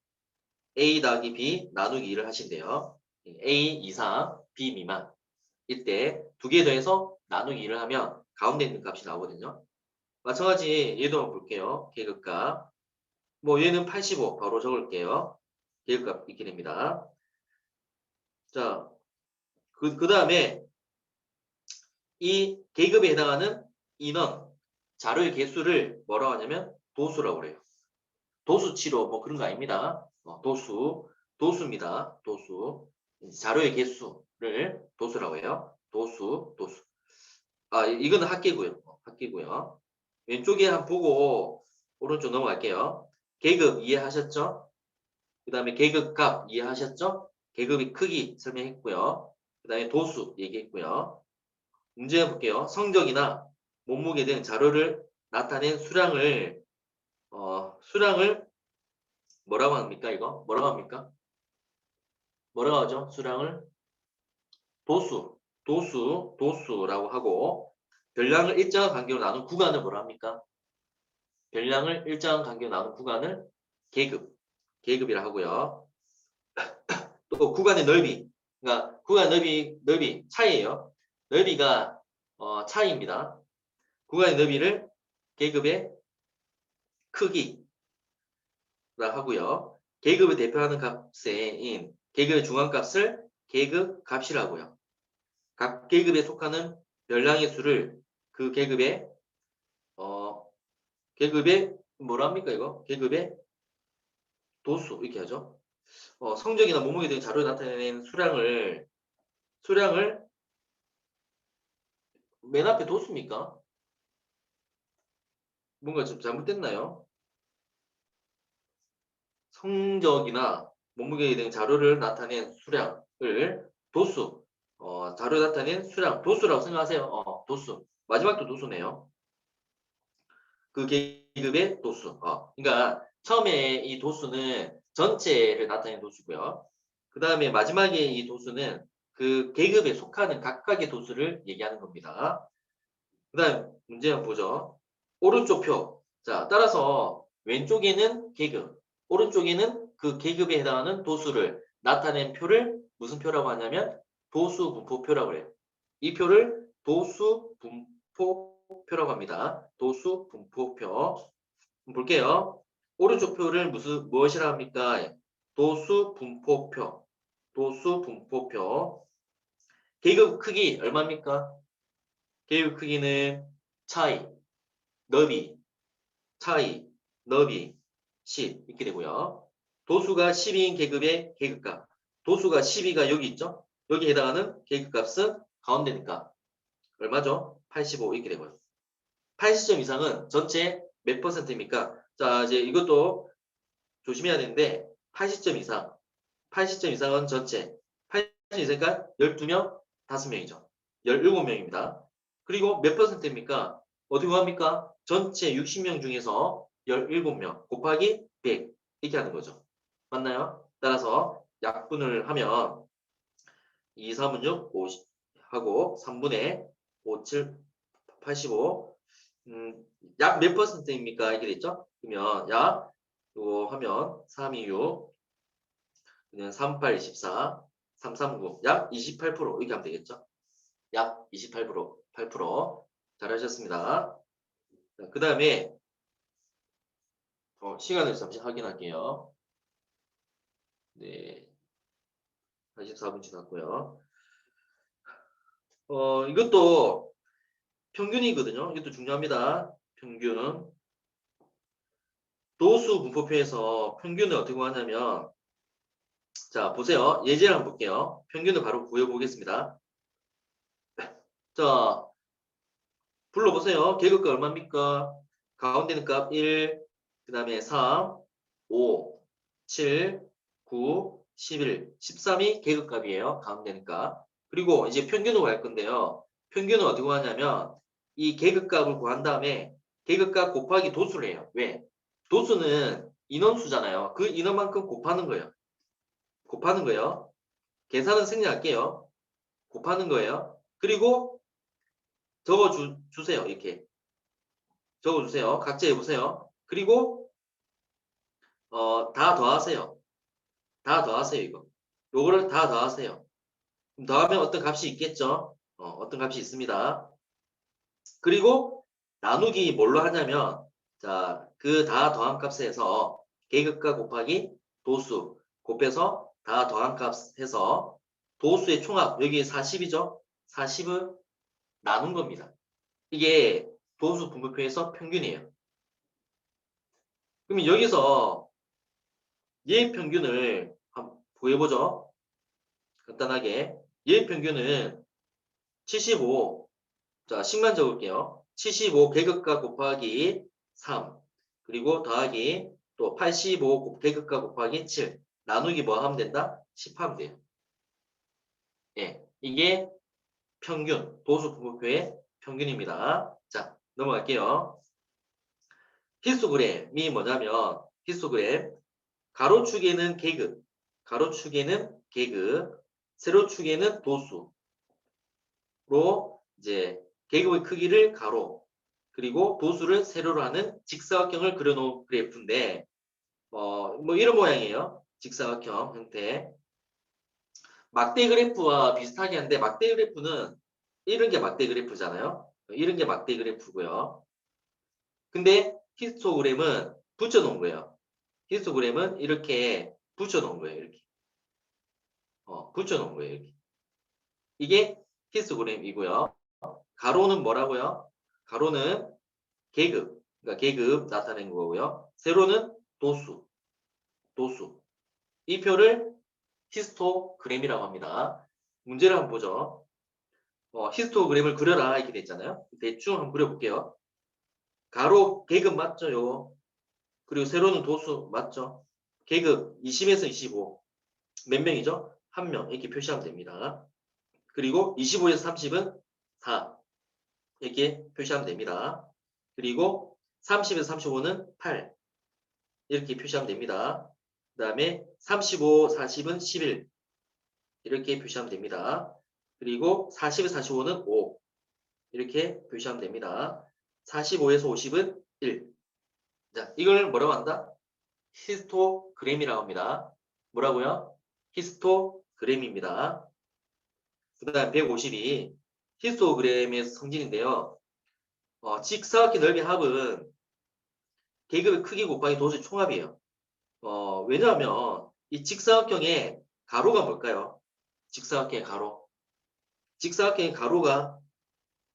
A 더하기 B 나누기 2를 하신대요. A 이상, B 미만. 이때 두 개 더해서 나누기 2를 하면 가운데 있는 값이 나오거든요. 마찬가지 얘도 한번 볼게요. 계급값. 뭐 얘는 85 바로 적을게요. 계급값 이렇게 됩니다. 자, 그 다음에 이 계급에 해당하는 인원, 자료의 개수를 뭐라고 하냐면 도수라고 그래요. 도수치로 뭐 그런 거 아닙니다. 도수입니다. 도수. 자료의 개수를 도수라고 해요. 도수. 이거는 합계고요. 합계고요. 왼쪽에 한번 보고 오른쪽 넘어갈게요. 계급 이해하셨죠? 그 다음에 계급값 이해하셨죠? 계급의 크기 설명했고요. 그 다음에 도수 얘기했고요. 문제 볼게요. 성적이나 몸무게 등 자료를 나타낸 수량을 뭐라고 합니까? 이거 뭐라고 합니까? 뭐라고 하죠? 수량을 도수라고 하고, 별량을 일정한 간격으로 나눈 구간을 뭐라 합니까? 별량을 일정한 간격으로 나눈 구간을 계급이라 하고요. 또 구간의 넓이, 그러니까 구간 넓이 차이예요. 넓이가 차이입니다. 구간의 넓이를 계급의 크기라 하고요. 계급을 대표하는 값인 계급의 중앙값을 계급값이라고요. 각 계급에 속하는 별량의 수를 그 계급의 뭐랍니까 이거? 계급의 도수 이렇게 하죠. 성적이나 몸무게 등 자료에 나타내는 수량을 맨 앞에 도수입니까? 뭔가 좀 잘못됐나요? 성적이나 몸무게 등 자료를 나타낸 수량을 도수, 자료에 나타낸 수량, 도수라고 생각하세요. 도수. 마지막도 도수네요. 그 계급의 도수. 그러니까 처음에 이 도수는 전체를 나타낸 도수고요. 그 다음에 마지막에 이 도수는 그 계급에 속하는 각각의 도수를 얘기하는 겁니다. 그 다음 문제 한번 보죠. 오른쪽 표. 자, 따라서 왼쪽에는 계급, 오른쪽에는 그 계급에 해당하는 도수를 나타낸 표를 무슨 표라고 하냐면 도수 분포표라고 해요. 이 표를 도수 분포표라고 합니다. 도수 분포표. 볼게요. 오른쪽 표를 무엇이라 합니까? 도수 분포표. 도수 분포표. 계급 크기 얼마입니까? 계급 크기는 차이, 너비, 차이, 너비, 10 이렇게 되고요. 도수가 12인 계급의 계급값. 도수가 12가 여기 있죠? 여기 해당하는 계급값은 가운데니까 얼마죠? 85 이렇게 되고요. 80점 이상은 전체 몇 퍼센트입니까? 자, 이제 이것도 조심해야 되는데 80점 이상은 전체 80점 이상이니까 12명, 5명이죠. 17명입니다. 그리고 몇 퍼센트입니까? 어떻게 구합니까? 전체 60명 중에서 17명 곱하기 100 이렇게 하는 거죠. 맞나요? 따라서 약분을 하면 2, 3은 6, 50 하고 3분의 5, 7, 85 약 몇 퍼센트입니까? 이렇게 됐죠? 그러면 약 이거 하면 3, 2, 6 그냥 3, 8, 24 3, 3, 9 약 28% 이렇게 하면 되겠죠? 약 28%, 8% 잘하셨습니다. 그 다음에 시간을 잠시 확인할게요. 네, 44분 지났고요. 이것도 평균이거든요. 이것도 중요합니다. 평균. 도수 분포표에서 평균을 어떻게 구하냐면 자, 보세요. 예제를 한번 볼게요. 평균을 바로 구해보겠습니다. 자, 불러보세요. 계급값 얼마입니까? 가운데는 값 1, 그 다음에 3, 5, 7, 9, 11, 13이 계급값이에요. 가운데는 값. 그리고 이제 평균으로 갈 건데요. 평균은 어떻게 구하냐면 이 계급값을 구한 다음에 계급값 곱하기 도수를 해요. 왜? 도수는 인원수잖아요. 그 인원만큼 곱하는 거예요. 곱하는 거예요. 계산은 생략할게요. 곱하는 거예요. 그리고 적어주세요. 이렇게. 적어주세요. 각자 해보세요. 그리고 다 더하세요. 다 더하세요. 이거. 요거를 다 더하세요. 그럼 더하면 어떤 값이 있겠죠? 어떤 값이 있습니다. 그리고 나누기 뭘로 하냐면 자, 그 다 더한 값에서 계급값 곱하기 도수 곱해서 다 더한 값 해서 도수의 총합 여기 40이죠? 40을 나눈 겁니다. 이게 도수 분포표에서 평균이에요. 그러면 여기서 얘 평균을 한번 구해보죠. 간단하게. 얘 평균은 75. 자, 10만 적을게요. 75 계급가 곱하기 3 그리고 더하기 또 85 계급가 곱하기 7 나누기 뭐 하면 된다? 10 하면 돼요. 예, 이게 평균, 도수 분모표의 평균입니다. 자, 넘어갈게요. 히스토그램이 뭐냐면 히스토그램 가로축에는 계급, 가로축에는 계급, 세로축에는 도수로 이제 계급의 크기를 가로 그리고 도수를 세로로 하는 직사각형을 그려놓은 그래프인데 뭐 이런 모양이에요. 직사각형 형태. 막대 그래프와 비슷하게 한데 막대 그래프는 이런 게 막대 그래프잖아요. 이런 게 막대 그래프고요. 근데 히스토그램은 붙여놓은 거예요. 히스토그램은 이렇게 붙여놓은 거예요. 이렇게. 붙여놓은 거예요. 이렇게. 이게 히스토그램이고요. 가로는 뭐라고요? 가로는 계급, 그러니까 계급 나타낸 거고요. 세로는 도수, 도수. 이 표를 히스토그램이라고 합니다. 문제를 한번 보죠. 히스토그램을 그려라 이렇게 돼 있잖아요. 대충 한번 그려볼게요. 가로 계급 맞죠? 요거. 그리고 세로는 도수 맞죠? 계급 20에서 25. 몇 명이죠? 1명 이렇게 표시하면 됩니다. 그리고 25에서 30은 4 이렇게 표시하면 됩니다. 그리고 30에서 35는 8 이렇게 표시하면 됩니다. 그 다음에 35, 40은 11 이렇게 표시하면 됩니다. 그리고 40에서 45는 5 이렇게 표시하면 됩니다. 45에서 50은 1. 자, 이걸 뭐라고 한다? 히스토그램이라고 합니다. 뭐라고요? 히스토그램입니다. 그 다음 152 히스토그램의 성질인데요. 직사각형 넓이의 합은 계급의 크기 곱하기 도수의 총합이에요. 왜냐하면 이 직사각형의 가로가 뭘까요? 직사각형의 가로. 직사각형의 가로가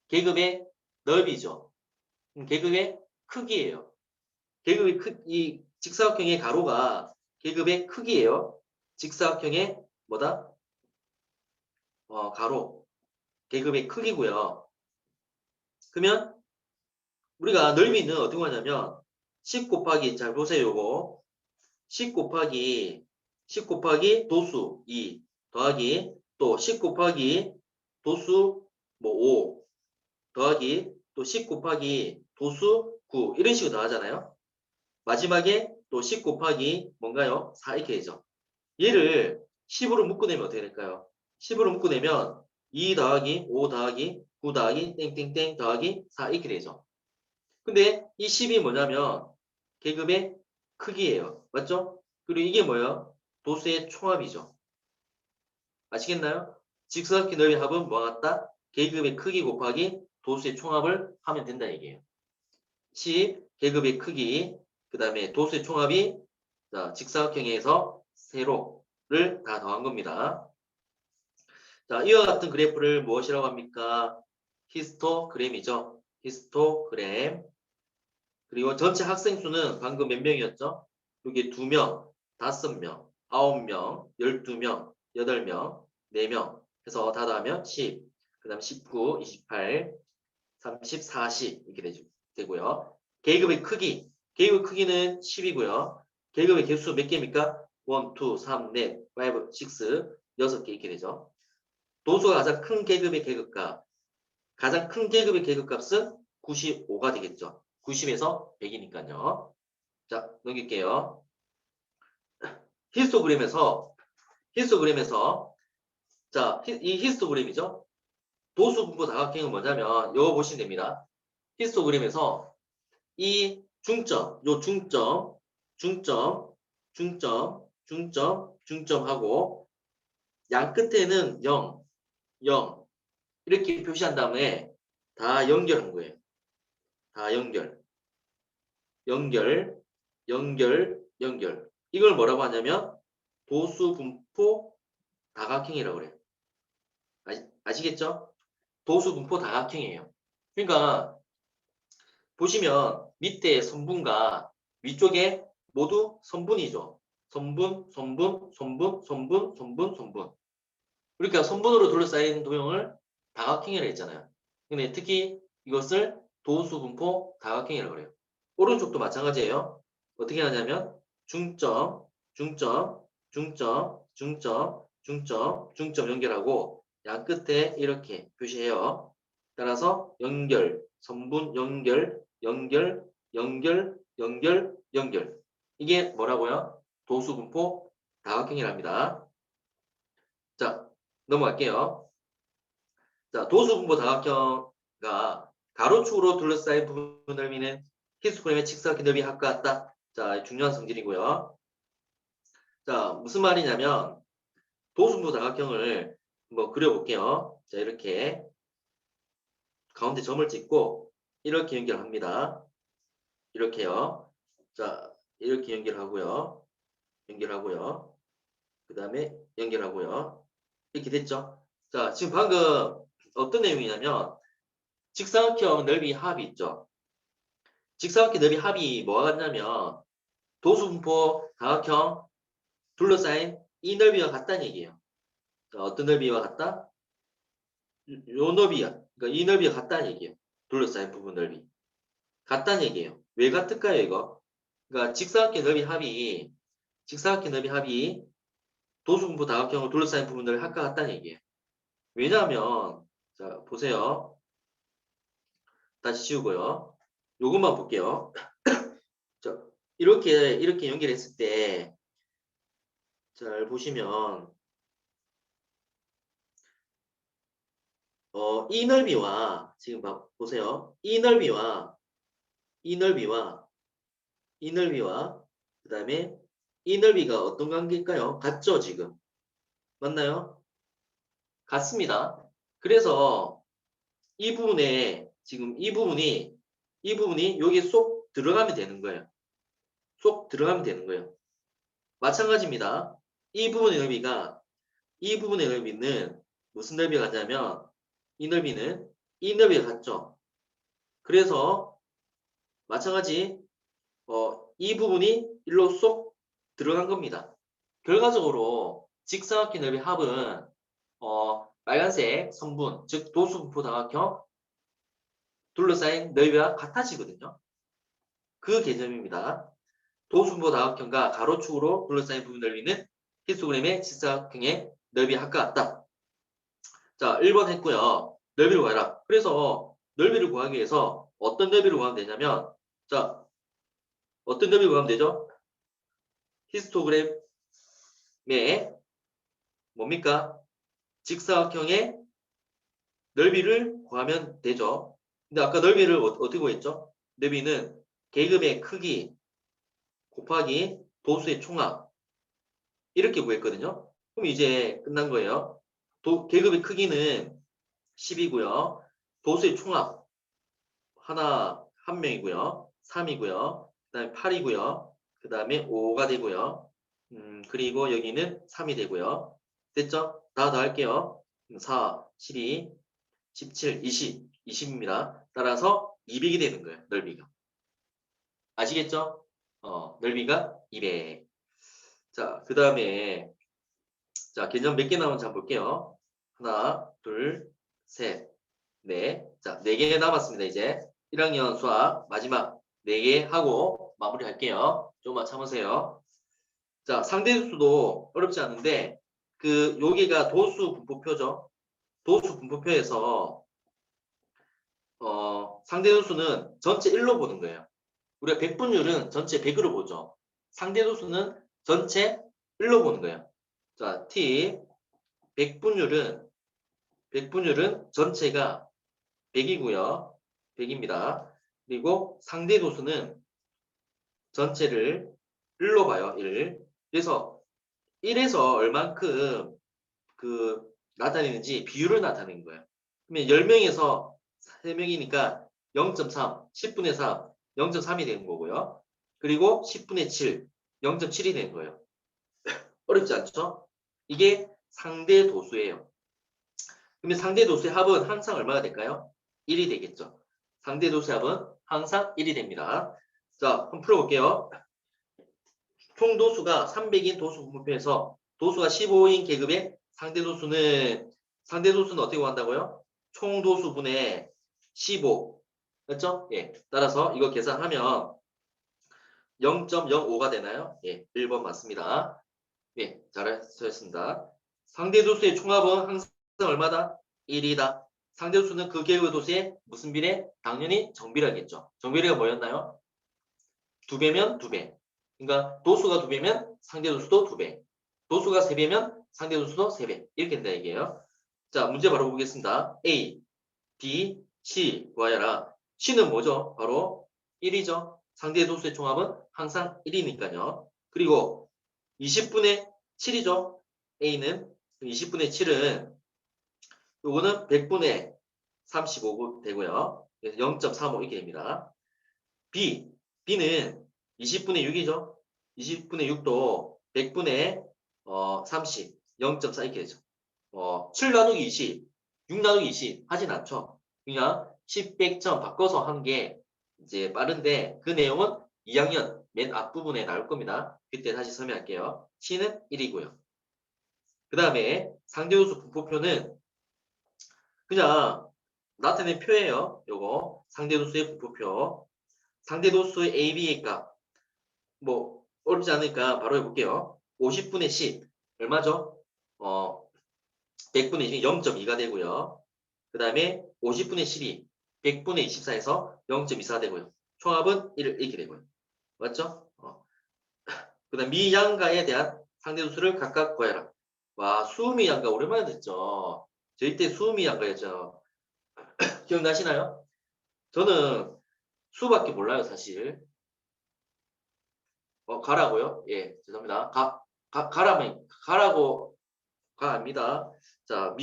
계급의 넓이죠. 계급의 크기예요. 이 직사각형의 가로가 계급의 크기예요. 직사각형의 뭐다? 가로. 계급의 크기고요. 그러면 우리가 넓이는 어떻게 하냐면 10 곱하기 잘 보세요. 요거 10 곱하기 도수 2 더하기 또 10 곱하기 도수 뭐 5 더하기 또 10 곱하기 도수 9 이런 식으로 더하잖아요. 마지막에 또 10 곱하기 뭔가요? 4 이렇게 되죠. 얘를 10으로 묶어내면 어떻게 될까요? 10으로 묶어내면 2 더하기 5 더하기 9 더하기 땡땡땡 더하기 4 이렇게 되죠. 근데 이 10이 뭐냐면 계급의 크기예요. 맞죠? 그리고 이게 뭐예요? 도수의 총합이죠. 아시겠나요? 직사각형 넓이 합은 뭐와 같다? 계급의 크기 곱하기 도수의 총합을 하면 된다 얘기예요. 10 계급의 크기 그 다음에 도수의 총합이 자, 직사각형에서 세로를 다 더한 겁니다. 자, 이와 같은 그래프를 무엇이라고 합니까? 히스토그램이죠. 히스토그램. 그리고 전체 학생 수는 방금 몇 명이었죠? 여기 2명, 5명, 9명, 12명, 8명, 4명 해서 다 더하면 10, 그 다음 19, 28, 30, 40 이렇게 되고요. 계급의 크기는 10이고요. 계급의 개수 몇 개입니까? 1, 2, 3, 4, 5, 6, 6개 이렇게 되죠. 도수가 가장 큰 계급의 계급값, 가장 큰 계급의 계급값은 95가 되겠죠. 90에서 100이니까요. 자, 넘길게요. 히스토그램에서 자, 이 히스토그램이죠. 도수분포 다각형은 뭐냐면 이거 보시면 됩니다. 히스토그램에서 이 중점, 요 중점하고 양 끝에는 0, 0 이렇게 표시한 다음에 다 연결한 거예요. 다 연결. 이걸 뭐라고 하냐면 도수분포 다각형이라고 그래요. 아시겠죠? 도수분포 다각형이에요. 그러니까 보시면 밑에 선분과 위쪽에 모두 선분이죠. 선분. 그러니까 선분으로 둘러싸인 도형을 다각형이라고 했잖아요. 근데 특히 이것을 도수 분포 다각형이라고 그래요. 오른쪽도 마찬가지예요. 어떻게 하냐면 중점, 중점, 중점, 중점, 중점, 중점 연결하고 양 끝에 이렇게 표시해요. 따라서 연결, 선분 연결, 연결, 연결, 연결, 연결. 이게 뭐라고요? 도수 분포 다각형이랍니다. 자, 넘어갈게요. 자, 도수 분포 다각형과 가로축으로 둘러싸인 부분 넓이는 히스토그램의 직사각형 넓이 합과 같다. 자, 중요한 성질이고요. 자, 무슨 말이냐면 도수 분포 다각형을 한번 그려볼게요. 자, 이렇게 가운데 점을 찍고 이렇게 연결합니다. 이렇게요. 자, 이렇게 연결하고요. 연결하고요. 그 다음에 연결하고요. 이렇게 됐죠? 자, 지금 방금 어떤 내용이냐면 직사각형 넓이 합이 있죠. 직사각형 넓이 합이 뭐가 같냐면 도수분포 다각형 둘러싸인 이 넓이와 같다는 얘기예요. 자, 어떤 넓이와 같다? 요 넓이야. 그러니까 이 넓이와 같다는 얘기예요. 둘러싸인 부분 넓이. 같다는 얘기예요. 왜 같을까요, 이거? 그러니까 직사각형 넓이 합이 도수분포 다각형을 둘러싸인 부분 넓이 합과 같다는 얘기예요. 왜냐하면 자, 보세요. 다시 지우고요. 요것만 볼게요. 자, 이렇게 연결했을 때 잘 보시면 이 넓이와 지금 보세요. 이 넓이와 이 넓이와 이 넓이와 그 다음에 이 넓이가 어떤 관계일까요? 같죠, 지금? 맞나요? 같습니다. 그래서 이 부분에 지금 이 부분이 여기에 쏙 들어가면 되는 거예요. 쏙 들어가면 되는 거예요. 마찬가지입니다. 이 부분의 넓이가 이 부분의 넓이는 무슨 넓이가 같냐면 이 넓이는 이 넓이가 같죠. 그래서 마찬가지 이 부분이 일로 쏙 들어간 겁니다. 결과적으로 직사각형 넓이 합은 빨간색 선분, 즉 도수분포 다각형 둘러싸인 넓이와 같아지거든요. 그 개념입니다. 도수분포 다각형과 가로축으로 둘러싸인 부분 넓이는 히스토그램의 직사각형의 넓이와 합과 같다. 자, 1번 했고요. 넓이를 구하라. 그래서 넓이를 구하기 위해서 어떤 넓이를 구하면 되냐면 자, 어떤 넓이를 구하면 되죠? 히스토그램의 뭡니까? 직사각형의 넓이를 구하면 되죠. 근데 아까 넓이를 어떻게 구했죠? 넓이는 계급의 크기 곱하기 도수의 총합 이렇게 구했거든요. 그럼 이제 끝난 거예요. 계급의 크기는 10이고요. 도수의 총합 한 명이고요. 3이고요. 그 다음에 8이고요. 그 다음에 5가 되고요. 그리고 여기는 3이 되고요. 됐죠? 다 더할게요. 4, 12, 17, 20입니다. 따라서 200이 되는 거예요. 넓이가. 아시겠죠? 넓이가 200. 자, 그 다음에 자, 개념 몇 개 나오는지 한번 볼게요. 하나, 둘, 셋, 넷. 자, 4개 남았습니다. 이제 1학년 수학 마지막 4개 하고 마무리할게요. 조금만 참으세요. 자, 상대수도 어렵지 않은데 여기가 도수 분포표죠. 도수 분포표에서 상대도수는 전체 1로 보는 거예요. 우리가 백분율은 전체 100으로 보죠. 상대도수는 전체 1로 보는 거예요. 자, T 백분율은 전체가 100이고요. 100입니다. 그리고 상대도수는 전체를 1로 봐요. 1. 그래서 1에서 얼만큼 나타내는지 비율을 나타내는 거예요. 그러면 10명에서 3명이니까 0.3, 10분의 3, 0.3이 되는 거고요. 그리고 10분의 7, 0.7이 되는 거예요. 어렵지 않죠? 이게 상대 도수예요. 그러면 상대 도수의 합은 항상 얼마가 될까요? 1이 되겠죠. 상대 도수의 합은 항상 1이 됩니다. 자, 한번 풀어볼게요. 총 도수가 300인 도수 분포표에서 도수가 15인 계급의 상대 도수는 어떻게 구한다고요? 총 도수분의 15 맞죠? 예. 따라서 이거 계산하면 0.05가 되나요? 예. 1번 맞습니다. 예. 잘하셨습니다. 상대도수의 총합은 항상 얼마다? 1이다. 상대도수는 그 개의 도수의 무슨 비례? 당연히 정비례겠죠. 정비례가 뭐였나요? 2배면 2배. 그러니까 도수가 2배면 상대도수도 2배. 도수가 3배면 상대도수도 3배. 이렇게 된다 얘기예요. 자, 문제 바로 보겠습니다. A, B, C 구하여라. C는 뭐죠? 바로 1이죠. 상대도수의 총합은 항상 1이니까요. 그리고 20분의 7이죠. A는 20분의 7은 요거는 100분의 35 되고요. 그래서 0.35 이렇게 됩니다. B, B는 20분의 6이죠. 20분의 6도 100분의 30, 0.4 이렇게 되죠. 7 나누기 20, 6 나누기 20 하진 않죠. 그냥 10, 100점 바꿔서 한 게 이제 빠른데 그 내용은 2학년 맨 앞부분에 나올 겁니다. 그때 다시 설명할게요. C는 1이고요. 그 다음에 상대도수 분포표는 그냥 나타낸 표예요. 요거 상대도수의 분포표. 상대도수의 A, B의 값. 뭐 어렵지 않으니까 바로 해볼게요. 50분의 10 얼마죠? 100분의 10이 0.2가 되고요. 그 다음에 50분의 12 100분의 24에서 0.24 되고요. 총합은 1 이렇게 되고요. 맞죠? 그 다음 미양가에 대한 상대도수를 각각 구해라. 와, 수미양가 오랜만에 듣죠. 저희 때 수미양가였죠. 기억나시나요? 저는 수밖에 몰라요, 사실. 가라고요? 예, 죄송합니다. 가라고 가 압니다. 자,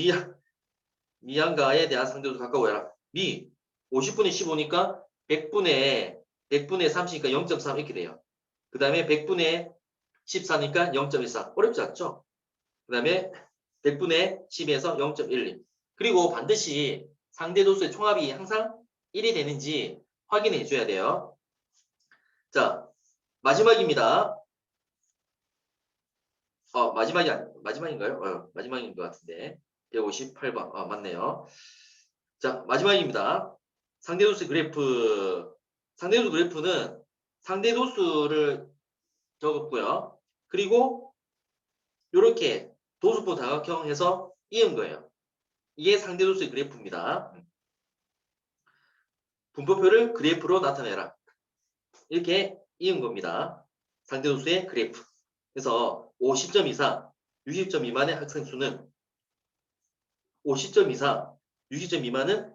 미양가에 대한 상대도수 각각 구해라. 50분의 15니까 100분의 30이니까 0.3 이렇게 돼요. 그 다음에 100분의 14니까 0.14. 어렵지 않죠? 그 다음에 100분의 10에서 0.12. 그리고 반드시 상대도수의 총합이 항상 1이 되는지 확인해 줘야 돼요. 자, 마지막입니다. 마지막인가요? 마지막인 것 같은데. 158번. 맞네요. 자, 마지막입니다. 상대도수 그래프. 상대도수 그래프는 상대도수를 적었고요. 그리고 이렇게 도수포 다각형 해서 이은 거예요. 이게 상대도수의 그래프입니다. 분포표를 그래프로 나타내라. 이렇게 이은 겁니다. 상대도수의 그래프. 그래서 50점 이상, 60점 미만의 학생 수는 50점 이상, 60점 미만은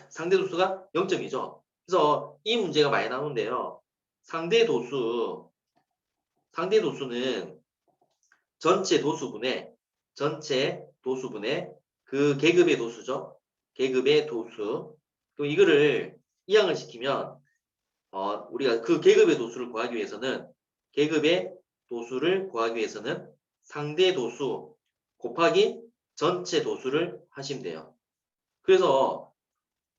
상대도수가 0점이죠. 그래서 이 문제가 많이 나오는데요. 상대도수는 전체 도수분의 그 계급의 도수죠. 계급의 도수. 그럼 이거를 이항을 시키면 우리가 그 계급의 도수를 구하기 위해서는 상대 도수 곱하기 전체 도수를 하시면 돼요. 그래서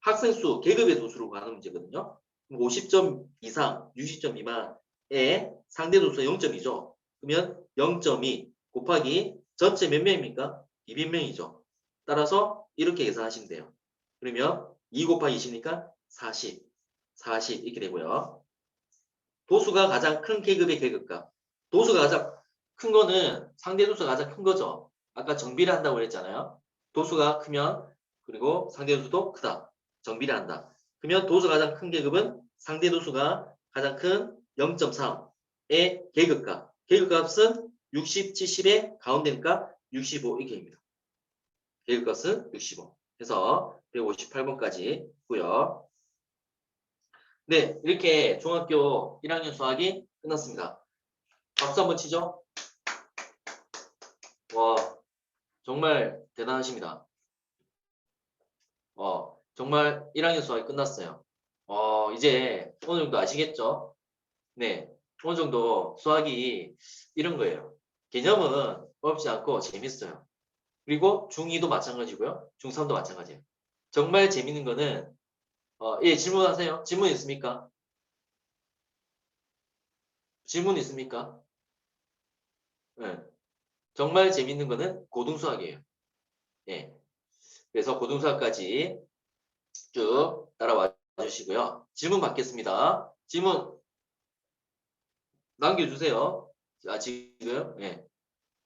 학생 수, 계급의 도수로 구하는 문제거든요. 50점 이상, 60점 미만의 상대 도수가 0점이죠. 그러면 0.2 곱하기 전체 몇 명입니까? 200명이죠. 따라서 이렇게 계산하시면 돼요. 그러면 2 곱하기 20이니까 40 이렇게 되고요. 도수가 가장 큰 계급의 계급값. 도수가 가장 큰 거는 상대 도수가 가장 큰 거죠. 아까 정비를 한다고 그랬잖아요. 도수가 크면 그리고 상대 도수도 크다. 정비를 한다. 그러면 도수가 가장 큰 계급은 상대 도수가 가장 큰 0.3의 계급값. 계급값은 60, 70의 가운데니까 65 이렇게 됩니다. 계급값은 65. 그래서 158번까지 있고요. 네, 이렇게 중학교 1학년 수학이 끝났습니다. 박수 한번 치죠? 와, 정말 대단하십니다. 정말 1학년 수학이 끝났어요. 이제 어느 정도 아시겠죠? 네, 어느 정도 수학이 이런 거예요. 개념은 어렵지 않고 재밌어요. 그리고 중2도 마찬가지고요. 중3도 마찬가지예요. 정말 재밌는 거는 예, 질문하세요. 질문 있습니까? 질문 있습니까? 네. 정말 재밌는 거는 고등수학이에요. 예. 그래서 고등수학까지 쭉 따라와 주시고요. 질문 받겠습니다. 질문 남겨주세요. 자, 지금, 예.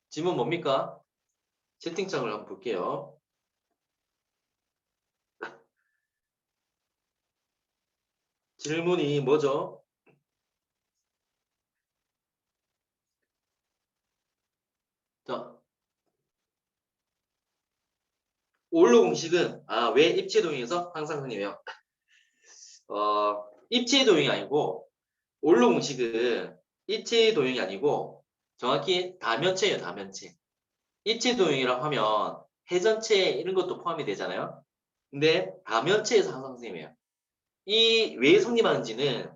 질문 뭡니까? 채팅창을 한번 볼게요. 질문이 뭐죠? 자, 올로 공식은, 왜 입체도형에서 항상 흔해요? 입체도형이 아니고, 올로 공식은 입체도형이 아니고, 정확히 다면체예요, 다면체. 입체도형이라고 하면 회전체 이런 것도 포함이 되잖아요. 근데 다면체에서 항상 선생님이에요. 이 왜 성립하는지는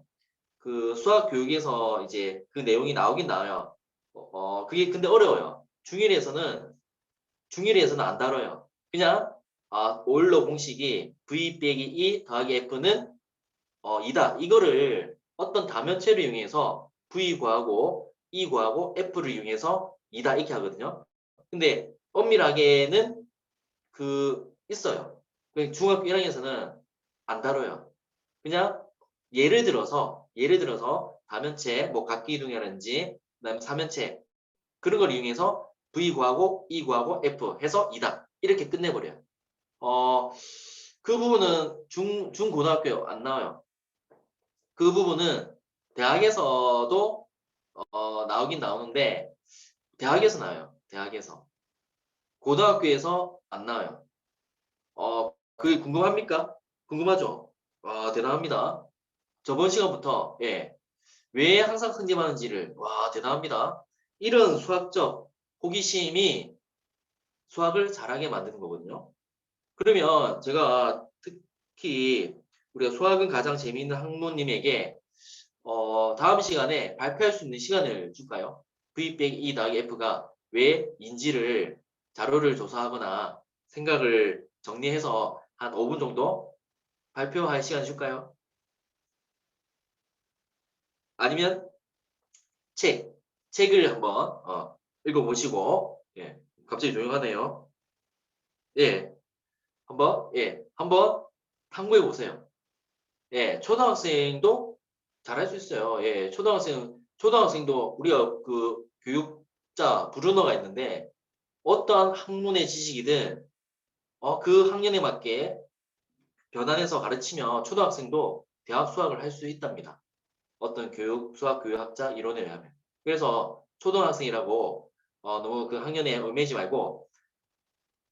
그 수학 교육에서 이제 그 내용이 나오긴 나와요. 그게 근데 어려워요. 중일에서는 안 다뤄요. 그냥 오일러 공식이 v 빼기 2 더하기 f는 2다. 이거를 어떤 다면체를 이용해서 v 구하고 e 구하고 f를 이용해서 2다 이렇게 하거든요. 근데 엄밀하게는 있어요. 중학교 1학년에서는 안 다뤄요. 그냥 예를 들어서 다면체, 뭐 각기이동이라든지 그다음에 사면체 그런 걸 이용해서 v 구하고 e 구하고 f 해서 2다 이렇게 끝내버려요. 어, 그 부분은 중고등학교 안 나와요. 그 부분은 대학에서도 나오긴 나오는데 대학에서 나와요. 대학에서. 고등학교에서 안 나와요. 그게 궁금합니까? 궁금하죠? 와, 대단합니다. 저번 시간부터, 예, 왜 항상 승진하는지를, 와, 대단합니다. 이런 수학적 호기심이 수학을 잘하게 만드는 거거든요. 그러면 제가 특히 우리가 수학은 가장 재미있는 학부모님에게 다음 시간에 발표할 수 있는 시간을 줄까요? V 빼기 E 더하기 F가 왜인지를 자료를 조사하거나 생각을 정리해서 한 5분 정도 발표할 시간 줄까요? 아니면 책을 한번 읽어보시고, 예, 갑자기 조용하네요. 예, 한번 탐구해 보세요. 예, 초등학생도 잘할 수 있어요. 예, 초등학생도 우리가 그 교육자 브루너가 있는데 어떠한 학문의 지식이든 그 학년에 맞게 변환해서 가르치면 초등학생도 대학 수학을 할 수 있답니다. 어떤 수학 교육학자 이론에 의하면. 그래서 초등학생이라고 너무 그 학년에 얽매이지 말고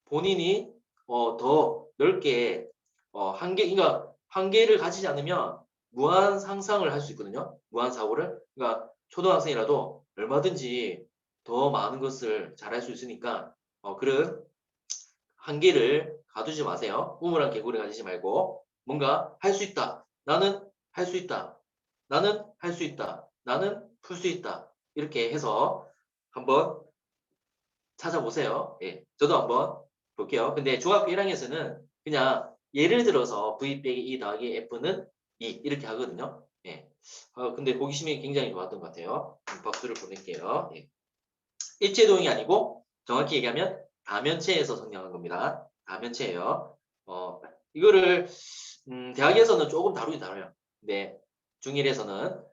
본인이 더 넓게 그러니까 한계를 가지지 않으면 무한 상상을 할 수 있거든요. 무한 사고를. 그러니까 초등학생이라도 얼마든지 더 많은 것을 잘할 수 있으니까 그런 한계를 가두지 마세요. 우물한 개구리 가지지 말고 뭔가 할 수 있다. 나는 할 수 있다. 나는 할 수 있다. 나는 풀 수 있다. 이렇게 해서 한번 찾아보세요. 예, 저도 한번 볼게요. 근데 중학교 1학년에서는 그냥 예를 들어서 v 빼기 2 더하기 f는 2 이렇게 하거든요. 예. 근데 호기심이 굉장히 좋았던 것 같아요. 박수를 보낼게요. 예. 일체동이 아니고 정확히 얘기하면 다면체에서 성장한 겁니다. 다면체예요. 이거를 대학에서는 조금 다루긴 다뤄요. 근데 중1에서는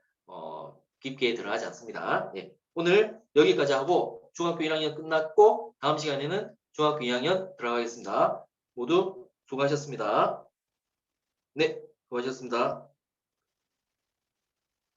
깊게 들어가지 않습니다. 예. 오늘 여기까지 하고 중학교 1학년 끝났고 다음 시간에는 중학교 2학년 들어가겠습니다. 모두 수고하셨습니다. 네, 수고하셨습니다.